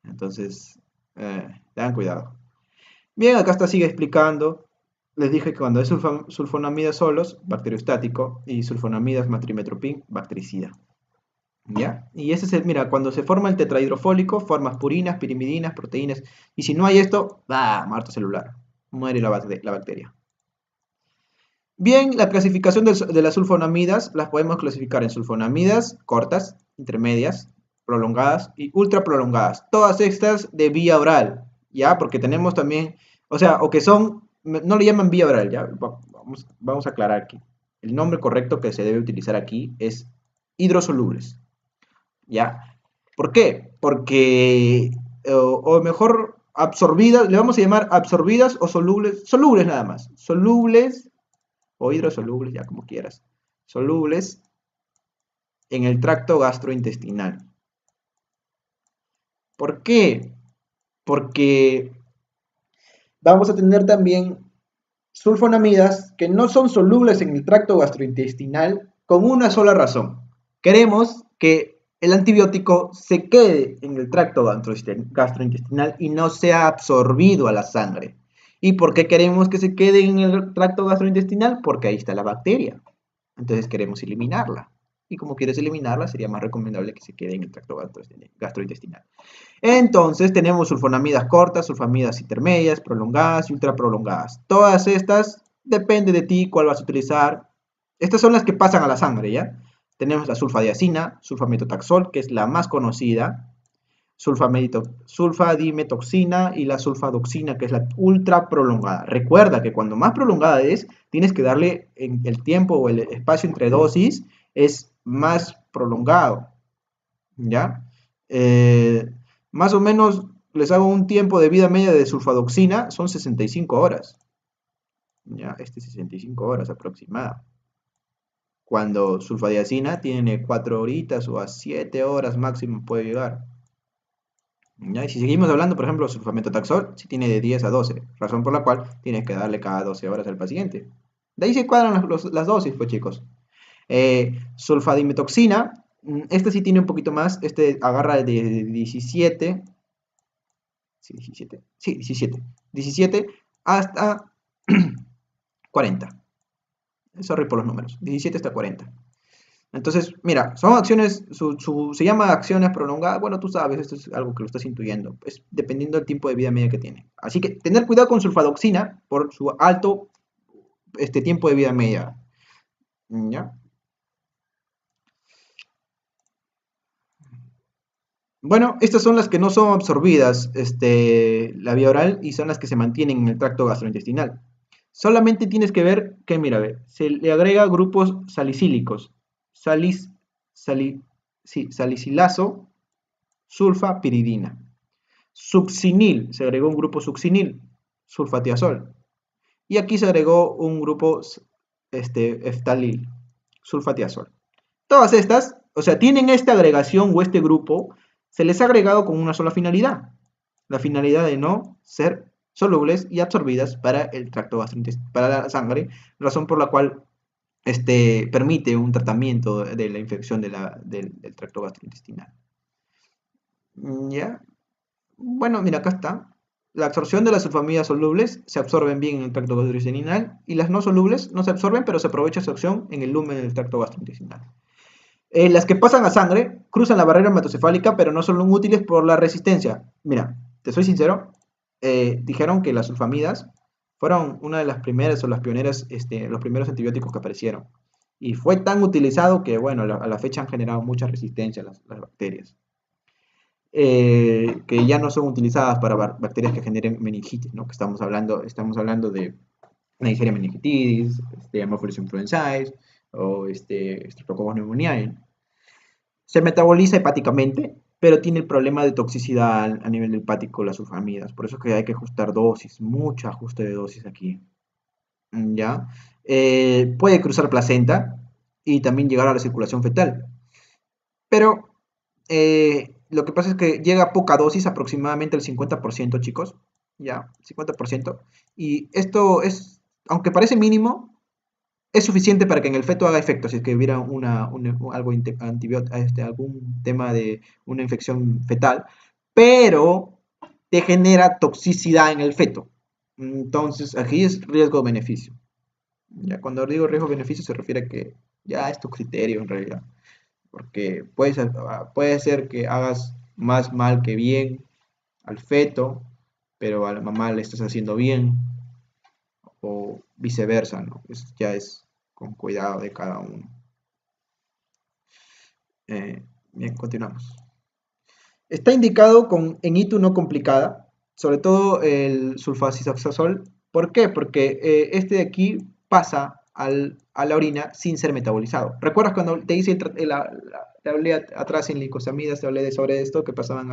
Speaker 1: Entonces, tengan cuidado. Bien, acá sigue explicando. Les dije que cuando es sulfonamidas solos, bacteriostático, y sulfonamidas más trimetropin, bactericida. ¿Ya? Y ese es el, mira, cuando se forma el tetrahidrofólico, formas purinas, pirimidinas, proteínas. Y si no hay esto, va, muerte celular. Muere la bacteria. Bien, la clasificación de las sulfonamidas las podemos clasificar en sulfonamidas cortas, intermedias, prolongadas y ultra prolongadas. Todas estas de vía oral, ¿ya? Porque tenemos también, o sea, o que son, no le llaman vía oral, ¿ya? Vamos a aclarar aquí. El nombre correcto que se debe utilizar aquí es hidrosolubles, ¿ya? ¿Por qué? Porque, o mejor, absorbidas, le vamos a llamar absorbidas o solubles, solubles nada más, solubles o hidrosolubles, ya como quieras, solubles en el tracto gastrointestinal. ¿Por qué? Porque vamos a tener también sulfonamidas que no son solubles en el tracto gastrointestinal con una sola razón. Queremos que el antibiótico se quede en el tracto gastrointestinal y no sea absorbido a la sangre. ¿Y por qué queremos que se quede en el tracto gastrointestinal? Porque ahí está la bacteria. Entonces queremos eliminarla. Y como quieres eliminarla, sería más recomendable que se quede en el tracto gastrointestinal. Entonces tenemos sulfonamidas cortas, sulfonamidas intermedias, prolongadas y ultraprolongadas. Todas estas, depende de ti cuál vas a utilizar. Estas son las que pasan a la sangre, ¿ya? Tenemos la sulfadiazina, sulfametotaxol, que es la más conocida, sulfadimetoxina y la sulfadoxina, que es la ultra prolongada. Recuerda que cuando más prolongada es, tienes que darle en el tiempo o el espacio entre dosis, es más prolongado, ¿ya? Eh, Más o menos les hago un tiempo de vida media de sulfadoxina, son 65 horas, ¿ya? 65 horas aproximada. Cuando sulfadiazina tiene 4 horitas o a 7 horas máximo puede llegar. ¿Ya? Y si seguimos hablando, por ejemplo, sulfametotaxol, si tiene de 10 a 12, razón por la cual tienes que darle cada 12 horas al paciente. De ahí se cuadran las dosis, pues chicos. Sulfadimetoxina, este sí tiene un poquito más, este agarra de 17, sí, 17, sí, 17, 17 hasta 40. Sorry por los números, 17 hasta 40. Entonces, mira, son acciones, se llama acciones prolongadas, bueno, tú sabes, esto es algo que lo estás intuyendo, es dependiendo del tiempo de vida media que tiene. Así que tener cuidado con sulfadoxina por su alto tiempo de vida media. ¿Ya? Bueno, estas son las que no son absorbidas, la vía oral, y son las que se mantienen en el tracto gastrointestinal. Solamente tienes que ver que, mira, se le agrega grupos salicílicos, salis, sali, sí, salicilazo, sulfapiridina. Succinil, se agregó un grupo succinil, sulfatiazol. Y aquí se agregó un grupo eftalil, sulfatiazol. Todas estas, o sea, tienen esta agregación o este grupo, se les ha agregado con una sola finalidad. La finalidad de no ser solubles y absorbidas para el tracto gastrointestinal, para la sangre, razón por la cual permite un tratamiento de la infección del tracto gastrointestinal. ¿Ya? Bueno, mira, acá está. La absorción de las sulfamidas solubles se absorben bien en el tracto gastrointestinal y las no solubles no se absorben, pero se aprovecha su acción en el lumen del tracto gastrointestinal. Las que pasan a sangre cruzan la barrera hematocefálica, pero no son útiles por la resistencia. Mira, te soy sincero, dijeron que las sulfamidas fueron una de las primeras o las pioneras, los primeros antibióticos que aparecieron. Y fue tan utilizado que, bueno, a la fecha han generado mucha resistencia a las bacterias. Que ya no son utilizadas para bacterias que generen meningitis, ¿no? Que estamos hablando de Neisseria meningitis, Haemophilus influenzae o Streptococcus pneumoniae. Se metaboliza hepáticamente, pero tiene el problema de toxicidad a nivel hepático las sulfamidas. Por eso es que hay que ajustar dosis, mucho ajuste de dosis aquí. ¿Ya? Puede cruzar placenta y también llegar a la circulación fetal. Pero lo que pasa es que llega a poca dosis, aproximadamente el 50%, chicos. Ya, 50%. Y esto es, aunque parece mínimo, es suficiente para que en el feto haga efecto si es que hubiera algo algún tema de una infección fetal, pero te genera toxicidad en el feto. Entonces, aquí es riesgo-beneficio. Ya, cuando digo riesgo-beneficio se refiere a que ya es tu criterio en realidad. porque puede ser que hagas más mal que bien al feto, pero a la mamá le estás haciendo bien, o viceversa, ¿no? Ya es con cuidado de cada uno. Bien, continuamos. Está indicado en ITU no complicada, sobre todo el sulfaciloxazol. ¿Por qué? Porque este de aquí pasa a la orina sin ser metabolizado. ¿Recuerdas cuando te hice te hablé atrás en glicosamidas, te hablé sobre esto que pasaban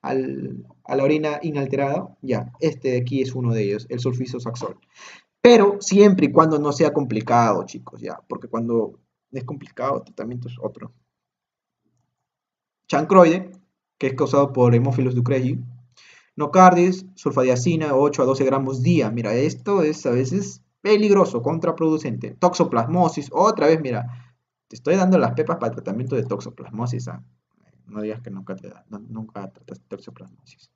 Speaker 1: a la orina inalterada? Ya, este de aquí es uno de ellos, el sulfisoxazol. Pero siempre y cuando no sea complicado, chicos, ya, porque cuando es complicado, el tratamiento es otro. Chancroide, que es causado por Haemophilus ducreyi. Nocardis, sulfadiazina, 8 a 12 gramos día. Mira, esto es a veces peligroso, contraproducente. Toxoplasmosis, otra vez, mira, te estoy dando las pepas para el tratamiento de toxoplasmosis. ¿Ah? No digas que nunca nunca trataste toxoplasmosis.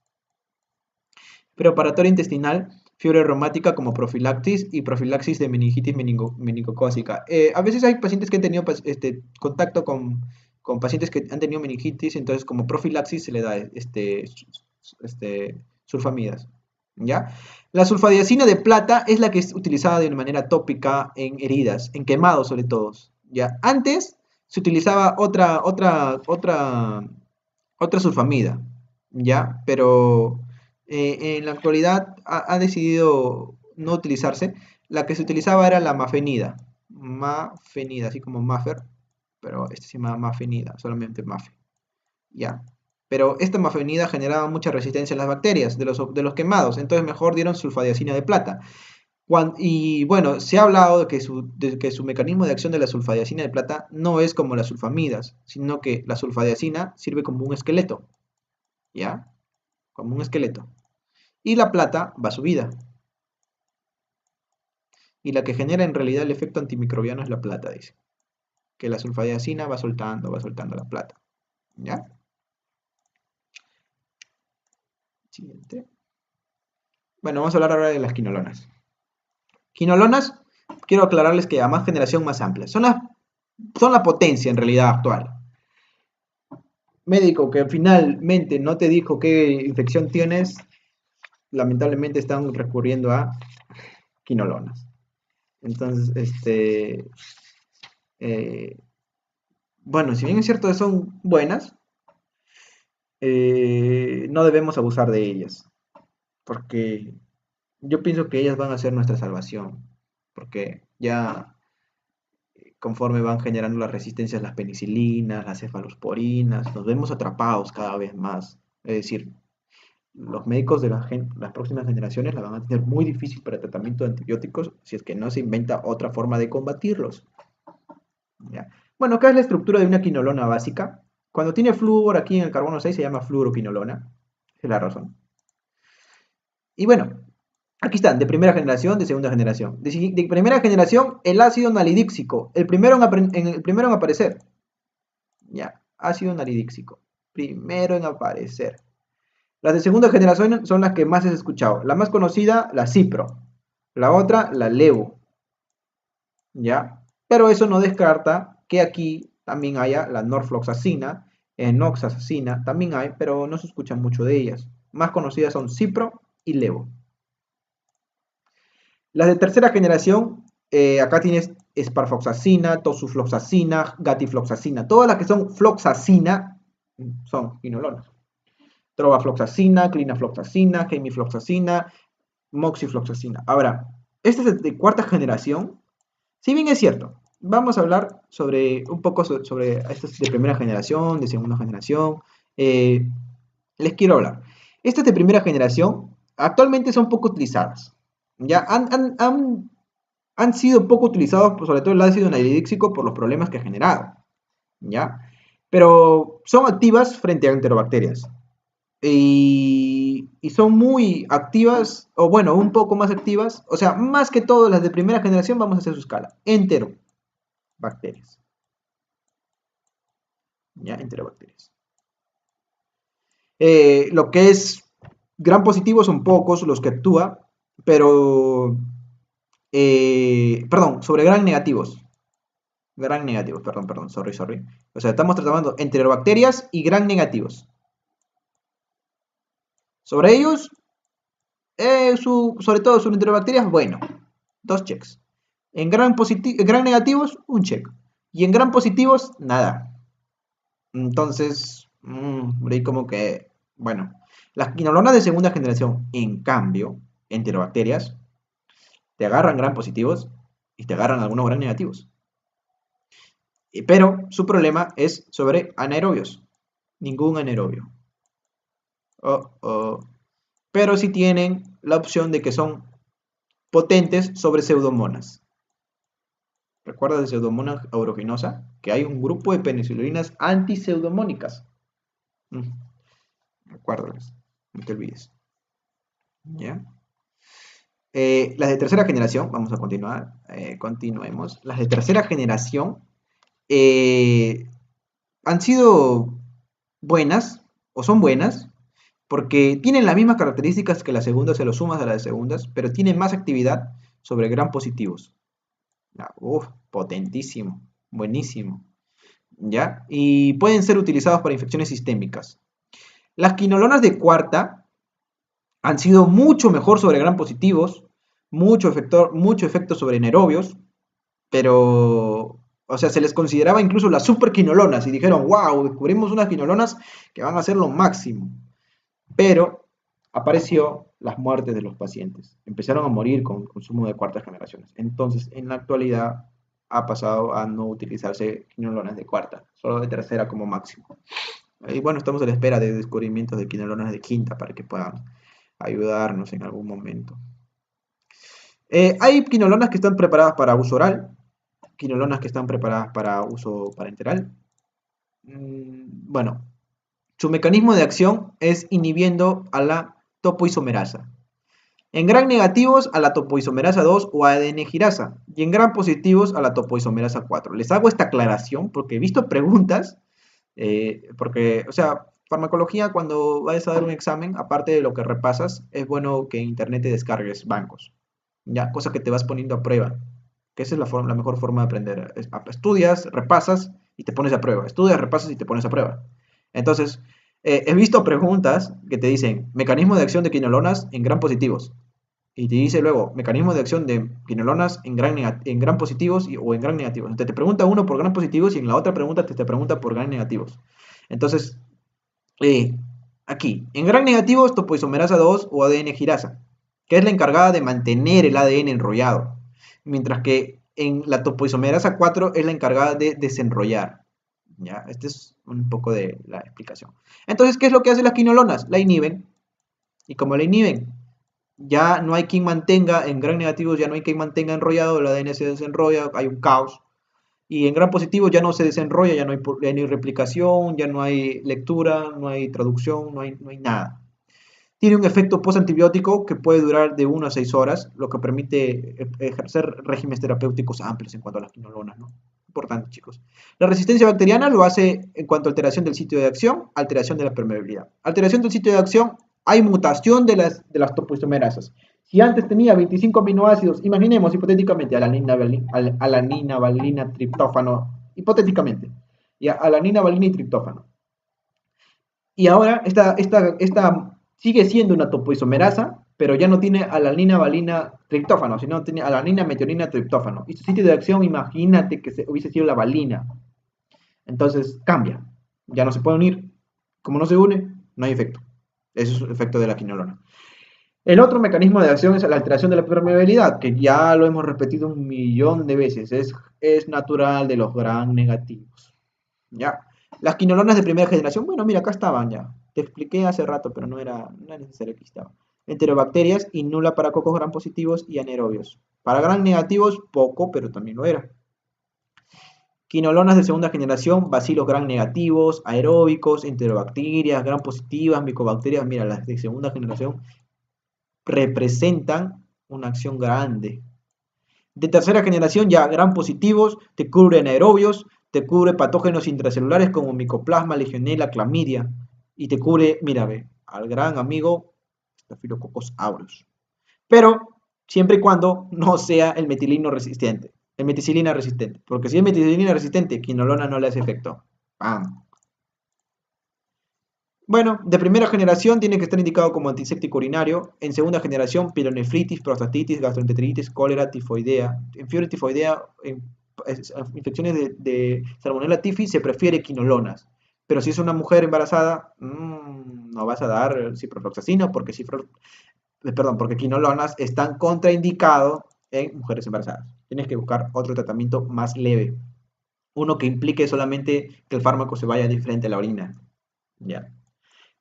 Speaker 1: Preoperatorio intestinal, fiebre reumática como profilaxis y profilaxis de meningitis meningocócica. A veces hay pacientes que han tenido contacto con pacientes que han tenido meningitis, entonces como profilaxis se le da sulfamidas. ¿Ya? La sulfadiazina de plata es la que es utilizada de una manera tópica en heridas, en quemados sobre todo. ¿Ya? Antes se utilizaba otra sulfamida, ¿ya? Pero en la actualidad ha decidido no utilizarse. La que se utilizaba era la mafenida, así como mafer, pero este se llama mafenida, solamente mafe, ¿ya? Pero esta mafenida generaba mucha resistencia en las bacterias de los quemados, entonces mejor dieron sulfadiazina de plata. Y bueno, se ha hablado de que su mecanismo de acción de la sulfadiazina de plata no es como las sulfamidas, sino que la sulfadiazina sirve como un esqueleto, ¿ya? Como un esqueleto. Y la plata va subida. Y la que genera en realidad el efecto antimicrobiano es la plata, dice. Que la sulfadiazina va soltando la plata. ¿Ya? Siguiente. Bueno, vamos a hablar ahora de las quinolonas. Quinolonas, quiero aclararles que a más generación más amplia. Son la potencia en realidad actual. Médico que finalmente no te dijo qué infección tienes, lamentablemente están recurriendo a quinolonas. Entonces, bueno, si bien es cierto que son buenas, no debemos abusar de ellas, porque yo pienso que ellas van a ser nuestra salvación, porque ya conforme van generando las resistencias, las penicilinas, las cefalosporinas, nos vemos atrapados cada vez más. Es decir, los médicos de las próximas generaciones la van a tener muy difícil para el tratamiento de antibióticos si es que no se inventa otra forma de combatirlos. ¿Ya? Bueno, acá es la estructura de una quinolona básica. Cuando tiene flúor aquí en el carbono 6 se llama fluoroquinolona. Esa es la razón. Y bueno, aquí están, de primera generación, de segunda generación. De primera generación, el ácido nalidíxico, el primero en aparecer. Ya, ácido nalidíxico, primero en aparecer. Las de segunda generación son las que más has escuchado. La más conocida, la Cipro. La otra, la Levo. ¿Ya? Pero eso no descarta que aquí también haya la norfloxacina, enoxacina, también hay, pero no se escucha mucho de ellas. Más conocidas son Cipro y Levo. Las de tercera generación, acá tienes esparfoxacina, tosufloxacina, gatifloxacina. Todas las que son floxacina son quinolonas. Trovafloxacina, clinafloxacina, gemifloxacina, moxifloxacina. Ahora, esta es de cuarta generación. Si bien es cierto, vamos a hablar un poco sobre estas de primera generación, de segunda generación. Les quiero hablar. Estas de primera generación actualmente son poco utilizadas. Ya han sido poco utilizados, sobre todo el ácido nalidíxico, por los problemas que ha generado. ¿Ya? Pero son activas frente a enterobacterias. Y son muy activas, o bueno, un poco más activas, o sea, más que todo las de primera generación, vamos a hacer su escala, enterobacterias, ya, enterobacterias. Lo que es gran positivo son pocos los que actúa, pero, perdón, sobre gran negativos. Gram negativos, perdón, sorry. O sea, estamos tratando enterobacterias y gram negativos. Sobre ellos, sobre todo sobre enterobacterias, bueno, 2 checks. En gran negativos, un check. Y en gran positivos, nada. Entonces, por ahí como que, bueno, las quinolonas de segunda generación, en cambio, enterobacterias, te agarran gran positivos y te agarran algunos gran negativos. Pero su problema es sobre anaerobios. Ningún anaerobio. Pero sí tienen la opción de que son potentes sobre pseudomonas. ¿Recuerdas de Pseudomonas aeruginosa? Que hay un grupo de penicilinas antipseudomónicas. Recuérdales, no te olvides. ¿Ya? Las de tercera generación, vamos a continuar, continuemos. Las de tercera generación han sido buenas, o son buenas, porque tienen las mismas características que las segundas, se lo sumas a las de segundas, pero tienen más actividad sobre gram positivos. Potentísimo, buenísimo. ¿Ya? Y pueden ser utilizados para infecciones sistémicas. Las quinolonas de cuarta han sido mucho mejor sobre gram positivos, mucho efecto sobre anaerobios, pero, o sea, se les consideraba incluso las superquinolonas y dijeron, wow, descubrimos unas quinolonas que van a ser lo máximo. Pero apareció las muertes de los pacientes. Empezaron a morir con consumo de cuartas generaciones. Entonces, en la actualidad ha pasado a no utilizarse quinolonas de cuarta, solo de tercera como máximo. Y bueno, estamos a la espera de descubrimientos de quinolonas de quinta para que puedan ayudarnos en algún momento. Hay quinolonas que están preparadas para uso oral, quinolonas que están preparadas para uso parenteral. Bueno, su mecanismo de acción es inhibiendo a la topoisomerasa. En gram negativos a la topoisomerasa 2 o ADN girasa y en gram positivos a la topoisomerasa 4. Les hago esta aclaración porque he visto preguntas, porque, o sea, farmacología cuando vayas a dar un examen, aparte de lo que repasas, es bueno que en internet te descargues bancos, ya, cosa que te vas poniendo a prueba, que esa es la mejor forma de aprender. Estudias, repasas y te pones a prueba. Estudias, repasas y te pones a prueba. Entonces, he visto preguntas que te dicen mecanismo de acción de quinolonas en gram positivos. Y te dice luego mecanismo de acción de quinolonas en gran positivos o en gran negativos. Entonces te pregunta uno por gran positivos y en la otra pregunta te pregunta por gran negativos. Entonces, aquí, en gran negativos, topoisomerasa 2 o ADN girasa, que es la encargada de mantener el ADN enrollado, mientras que en la topoisomerasa 4 es la encargada de desenrollar. ¿Ya? Este es un poco de la explicación. Entonces, ¿qué es lo que hacen las quinolonas? La inhiben, y como la inhiben, ya no hay quien mantenga, en gran negativos ya no hay quien mantenga enrollado, el ADN se desenrolla, hay un caos. Y en gran positivo ya no se desenrolla, ya no hay replicación, ya no hay lectura, no hay traducción, no hay nada. Tiene un efecto postantibiótico que puede durar de 1 a 6 horas, lo que permite ejercer regímenes terapéuticos amplios en cuanto a las quinolonas, ¿no? Importante, chicos. La resistencia bacteriana lo hace en cuanto a alteración del sitio de acción, alteración de la permeabilidad. Alteración del sitio de acción, hay mutación de las topoisomerasas. Si antes tenía 25 aminoácidos, imaginemos hipotéticamente alanina, valina, triptófano, hipotéticamente, y alanina, valina y triptófano. Y ahora esta sigue siendo una topoisomerasa, pero ya no tiene alanina, valina, triptófano, sino tiene alanina, metionina, triptófano. Y su sitio de acción, imagínate que hubiese sido la valina. Entonces cambia, ya no se puede unir. Como no se une, no hay efecto. Ese es el efecto de la quinolona. El otro mecanismo de acción es la alteración de la permeabilidad, que ya lo hemos repetido 1 millón de veces. Es natural de los gram negativos. ¿Ya? Las quinolonas de primera generación, bueno, mira, acá estaban ya. Te expliqué hace rato, pero no era necesario que estaban. Enterobacterias y nula para cocos gram positivos y anaerobios. Para gram negativos, poco, pero también lo era. Quinolonas de segunda generación, bacilos gram negativos, aeróbicos, enterobacterias, gram positivas, micobacterias. Mira, las de segunda generación representan una acción grande. De tercera generación ya gram positivos, te cubre anaerobios, te cubre patógenos intracelulares como micoplasma, legionela, clamidia, y te cubre, mira, ve, al gran amigo Staphylococcus aureus. Pero siempre y cuando no sea el metilino resistente. El meticilina resistente. Porque si es meticilina resistente, quinolona no le hace efecto. ¡Pam! Bueno, de primera generación tiene que estar indicado como antiséptico urinario. En segunda generación, pielonefritis, prostatitis, gastroenteritis, cólera, tifoidea. En fiebre tifoidea, en infecciones de Salmonella tifus se prefiere quinolonas. Pero si es una mujer embarazada, no vas a dar ciprofloxacino porque quinolonas están contraindicados en mujeres embarazadas. Tienes que buscar otro tratamiento más leve. Uno que implique solamente que el fármaco se vaya de frente a la orina. ¿Ya?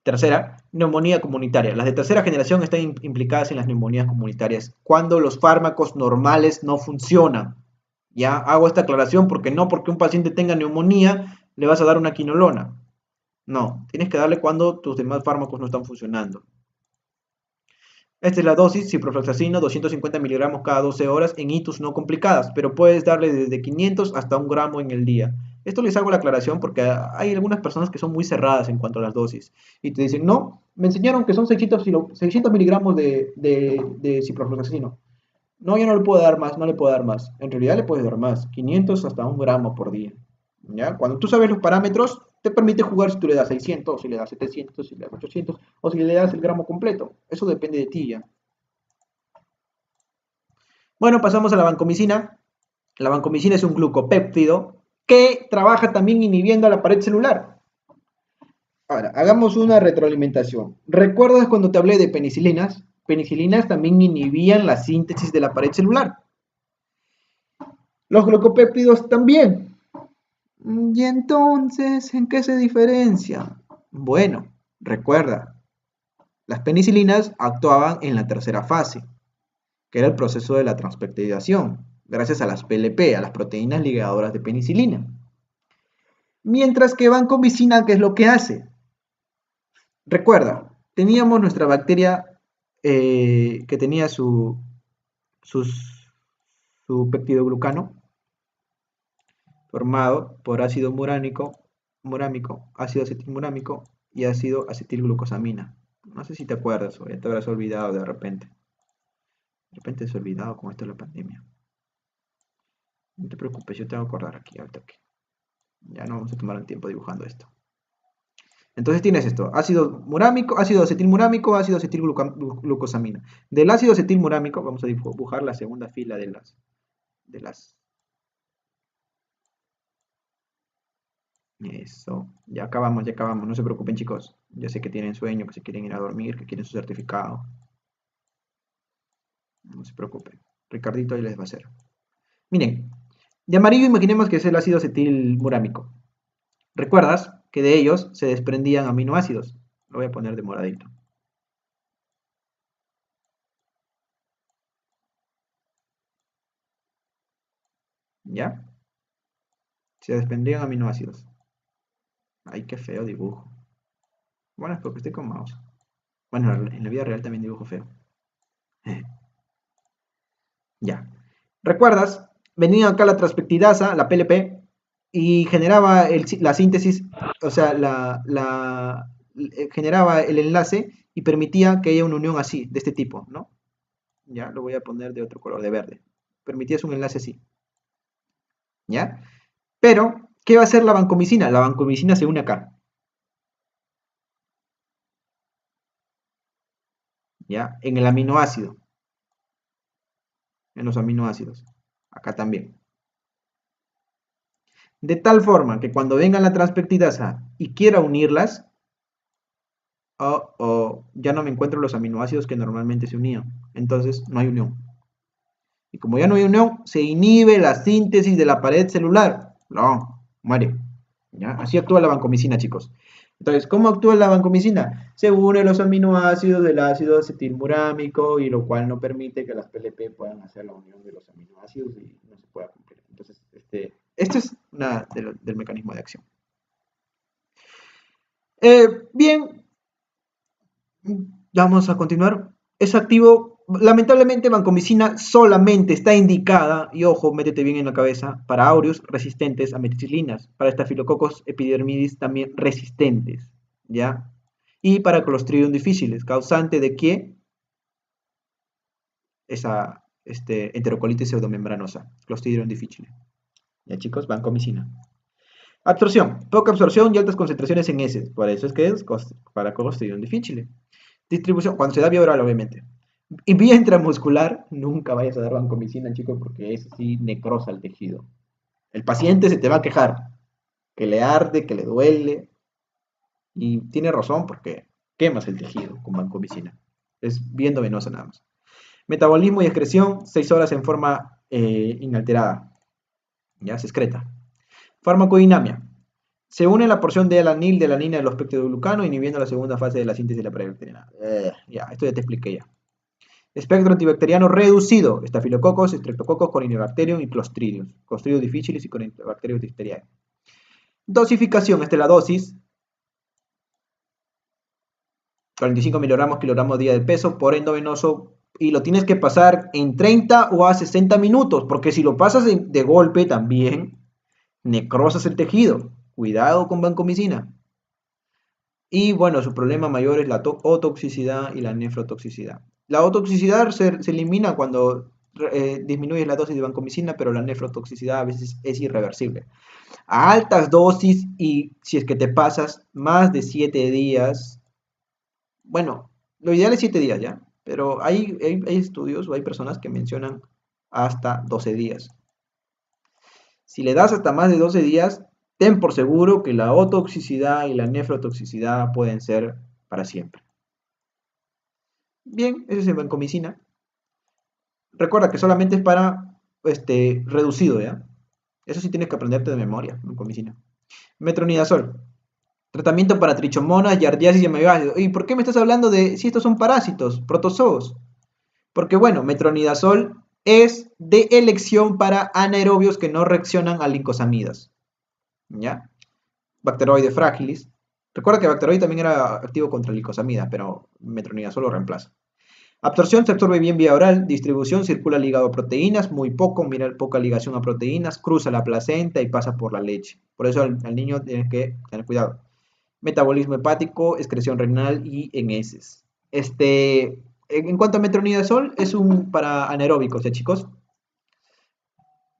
Speaker 1: Tercera, neumonía comunitaria. Las de tercera generación están implicadas en las neumonías comunitarias cuando los fármacos normales no funcionan. Ya hago esta aclaración porque no porque un paciente tenga neumonía le vas a dar una quinolona. No, tienes que darle cuando tus demás fármacos no están funcionando. Esta es la dosis, ciprofloxacino, 250 miligramos cada 12 horas en ITUS no complicadas, pero puedes darle desde 500 hasta 1 gramo en el día. Esto les hago la aclaración porque hay algunas personas que son muy cerradas en cuanto a las dosis y te dicen, no, me enseñaron que son 600 miligramos de ciprofloxacino. No, yo no le puedo dar más, no le puedo dar más. En realidad le puedes dar más, 500 hasta 1 gramo por día. ¿Ya? Cuando tú sabes los parámetros, te permite jugar si tú le das 600, si le das 700, si le das 800 o si le das el gramo completo. Eso depende de ti ya. Bueno, pasamos a la vancomicina. La vancomicina es un glucopéptido que trabaja también inhibiendo a la pared celular. Ahora, hagamos una retroalimentación. ¿Recuerdas cuando te hablé de penicilinas? Penicilinas también inhibían la síntesis de la pared celular. Los glucopéptidos también. ¿Y entonces en qué se diferencia? Bueno, recuerda, las penicilinas actuaban en la tercera fase, que era el proceso de la transpeptidación, gracias a las PLP, a las proteínas ligadoras de penicilina. Mientras que vancomicina, ¿qué es lo que hace? Recuerda, teníamos nuestra bacteria que tenía su peptidoglucano formado por ácido murámico, ácido acetilmurámico y ácido acetilglucosamina. No sé si te acuerdas o ya te habrás olvidado de repente. De repente se ha olvidado con esto de la pandemia. No te preocupes, yo te voy a acordar aquí, ahorita aquí. Ya no vamos a tomar el tiempo dibujando esto. Entonces tienes esto, ácido murámico, ácido acetilmurámico, ácido acetilglucosamina. Del ácido acetilmurámico, vamos a dibujar la segunda fila de las. Eso, ya acabamos, no se preocupen chicos. Ya sé que tienen sueño, que se quieren ir a dormir, que quieren su certificado. No se preocupen, Ricardito ahí les va a hacer. Miren, de amarillo imaginemos que es el ácido acetilmurámico. ¿Recuerdas que de ellos se desprendían aminoácidos? Lo voy a poner de moradito. ¿Ya? Se desprendían aminoácidos. Ay, qué feo dibujo. Bueno, es porque estoy con mouse. Bueno, en la vida real también dibujo feo. Ya. ¿Recuerdas? Venía acá la transpeptidasa, la PLP, y generaba la síntesis, o sea, generaba el enlace y permitía que haya una unión así, de este tipo, ¿no? Ya, lo voy a poner de otro color, de verde. Permitías un enlace así, ¿ya? Pero, ¿qué va a hacer la vancomicina? La vancomicina se une acá, ¿ya? En el aminoácido, en los aminoácidos, acá también. De tal forma que cuando venga la transpeptidasa y quiera unirlas, ya no me encuentro los aminoácidos que normalmente se unían. Entonces no hay unión. Y como ya no hay unión, se inhibe la síntesis de la pared celular. No, muere. ¿Ya? Así actúa la vancomicina, chicos. Entonces, ¿cómo actúa la vancomicina? Se une los aminoácidos del ácido acetilmurámico y lo cual no permite que las PLP puedan hacer la unión de los aminoácidos y no se pueda cumplir. Entonces, esto es una del mecanismo de acción. Bien, vamos a continuar. Es activo. Lamentablemente, vancomicina solamente está indicada, y ojo, métete bien en la cabeza, para aureus resistentes a meticilinas, para estafilococos epidermidis también resistentes, ¿ya? Y para Clostridium difíciles, causante de qué? enterocolitis pseudomembranosa, Clostridium difficile. Ya chicos, vancomicina. Absorción, poca absorción y altas concentraciones en heces, por eso es que es para Clostridium difficile. Distribución, cuando se da vía oral, obviamente. Y vía intramuscular, nunca vayas a dar vancomicina, chicos, porque eso sí necrosa el tejido. El paciente se te va a quejar, que le arde, que le duele, y tiene razón porque quemas el tejido con vancomicina. Es bien venosa nada más. Metabolismo y excreción, 6 horas en forma inalterada. Ya se excreta. Farmacodinamia. Se une la porción de alanil de alanina de los peptidoglucano, inhibiendo la segunda fase de la síntesis de la predibacteriana. Ya, esto ya te expliqué ya. Espectro antibacteriano reducido. Estafilococos, streptococos, Corynebacterium y Clostridium. Clostridium difficile y Corynebacterium difteriae. Dosificación. Esta es la dosis. 45 miligramos kilogramos día de peso por endovenoso. Y lo tienes que pasar en 30 o a 60 minutos. Porque si lo pasas de golpe también necrosas el tejido. Cuidado con vancomicina. Y bueno, su problema mayor es la otoxicidad y la nefrotoxicidad. La otoxicidad se elimina cuando disminuyes la dosis de vancomicina, pero la nefrotoxicidad a veces es irreversible. A altas dosis y si es que te pasas más de 7 días, bueno, lo ideal es 7 días ya, pero hay estudios o hay personas que mencionan hasta 12 días. Si le das hasta más de 12 días, ten por seguro que la otoxicidad y la nefrotoxicidad pueden ser para siempre. Bien, eso es el vancomicina. Recuerda que solamente es para reducido, ¿ya? Eso sí tienes que aprenderte de memoria, vancomicina. Metronidazol. Tratamiento para trichomonas, yardiasis y amebiasis. ¿Y por qué me estás hablando de si estos son parásitos, protozoos? Porque bueno, metronidazol es de elección para anaerobios que no reaccionan a lincosamidas. ¿Ya? Bacteroide fragilis. Recuerda que Bacteroide también era activo contra licosamidas, pero metronidazol lo reemplaza. Absorción, se absorbe bien vía oral. Distribución, circula ligado a proteínas, muy poco, mira, poca ligación a proteínas, cruza la placenta y pasa por la leche. Por eso al niño tienes que tener cuidado. Metabolismo hepático, excreción renal y en heces. En cuanto a metronidazol, es un para anaeróbicos, ¿ya chicos?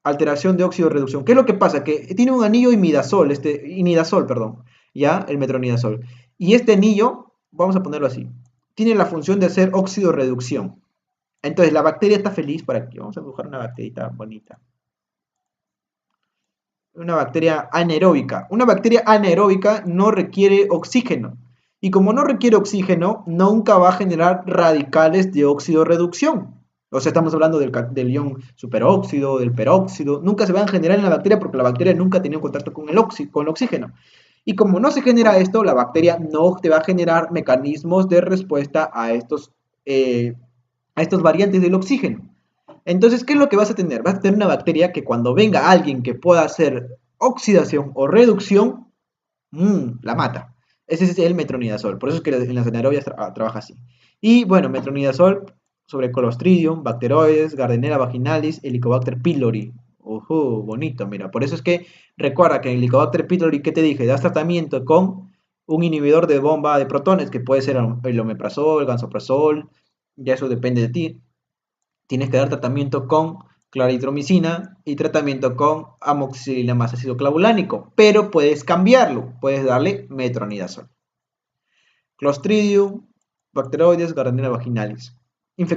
Speaker 1: Alteración de óxido reducción. ¿Qué es lo que pasa? Que tiene un anillo imidazol, perdón, ya, el metronidazol. Y este anillo, vamos a ponerlo así, tiene la función de hacer óxido reducción. Entonces la bacteria está feliz para que, vamos a dibujar una bacterita bonita. Una bacteria anaeróbica. Una bacteria anaeróbica no requiere oxígeno. Y como no requiere oxígeno, nunca va a generar radicales de óxido reducción. O sea, estamos hablando del ion superóxido, del peróxido. Nunca se van a generar en la bacteria porque la bacteria nunca ha tenido contacto con el oxígeno. Y como no se genera esto, la bacteria no te va a generar mecanismos de respuesta a estos variantes del oxígeno. Entonces, ¿qué es lo que vas a tener? Vas a tener una bacteria que cuando venga alguien que pueda hacer oxidación o reducción, la mata. Ese es el metronidazol. Por eso es que en las anaerobias trabaja así. Y bueno, metronidazol sobre Clostridium, Bacteroides, Gardnerella vaginalis, Helicobacter pylori. Bonito, mira. Por eso es que recuerda que en Helicobacter pylori, ¿qué te dije? Das tratamiento con un inhibidor de bomba de protones, que puede ser el omeprazol, el gansoprazol, ya eso depende de ti. Tienes que dar tratamiento con claritromicina y tratamiento con amoxicilina más ácido clavulánico, pero puedes cambiarlo, puedes darle metronidazol. Clostridium, Bacteroides, Gardnerella vaginalis.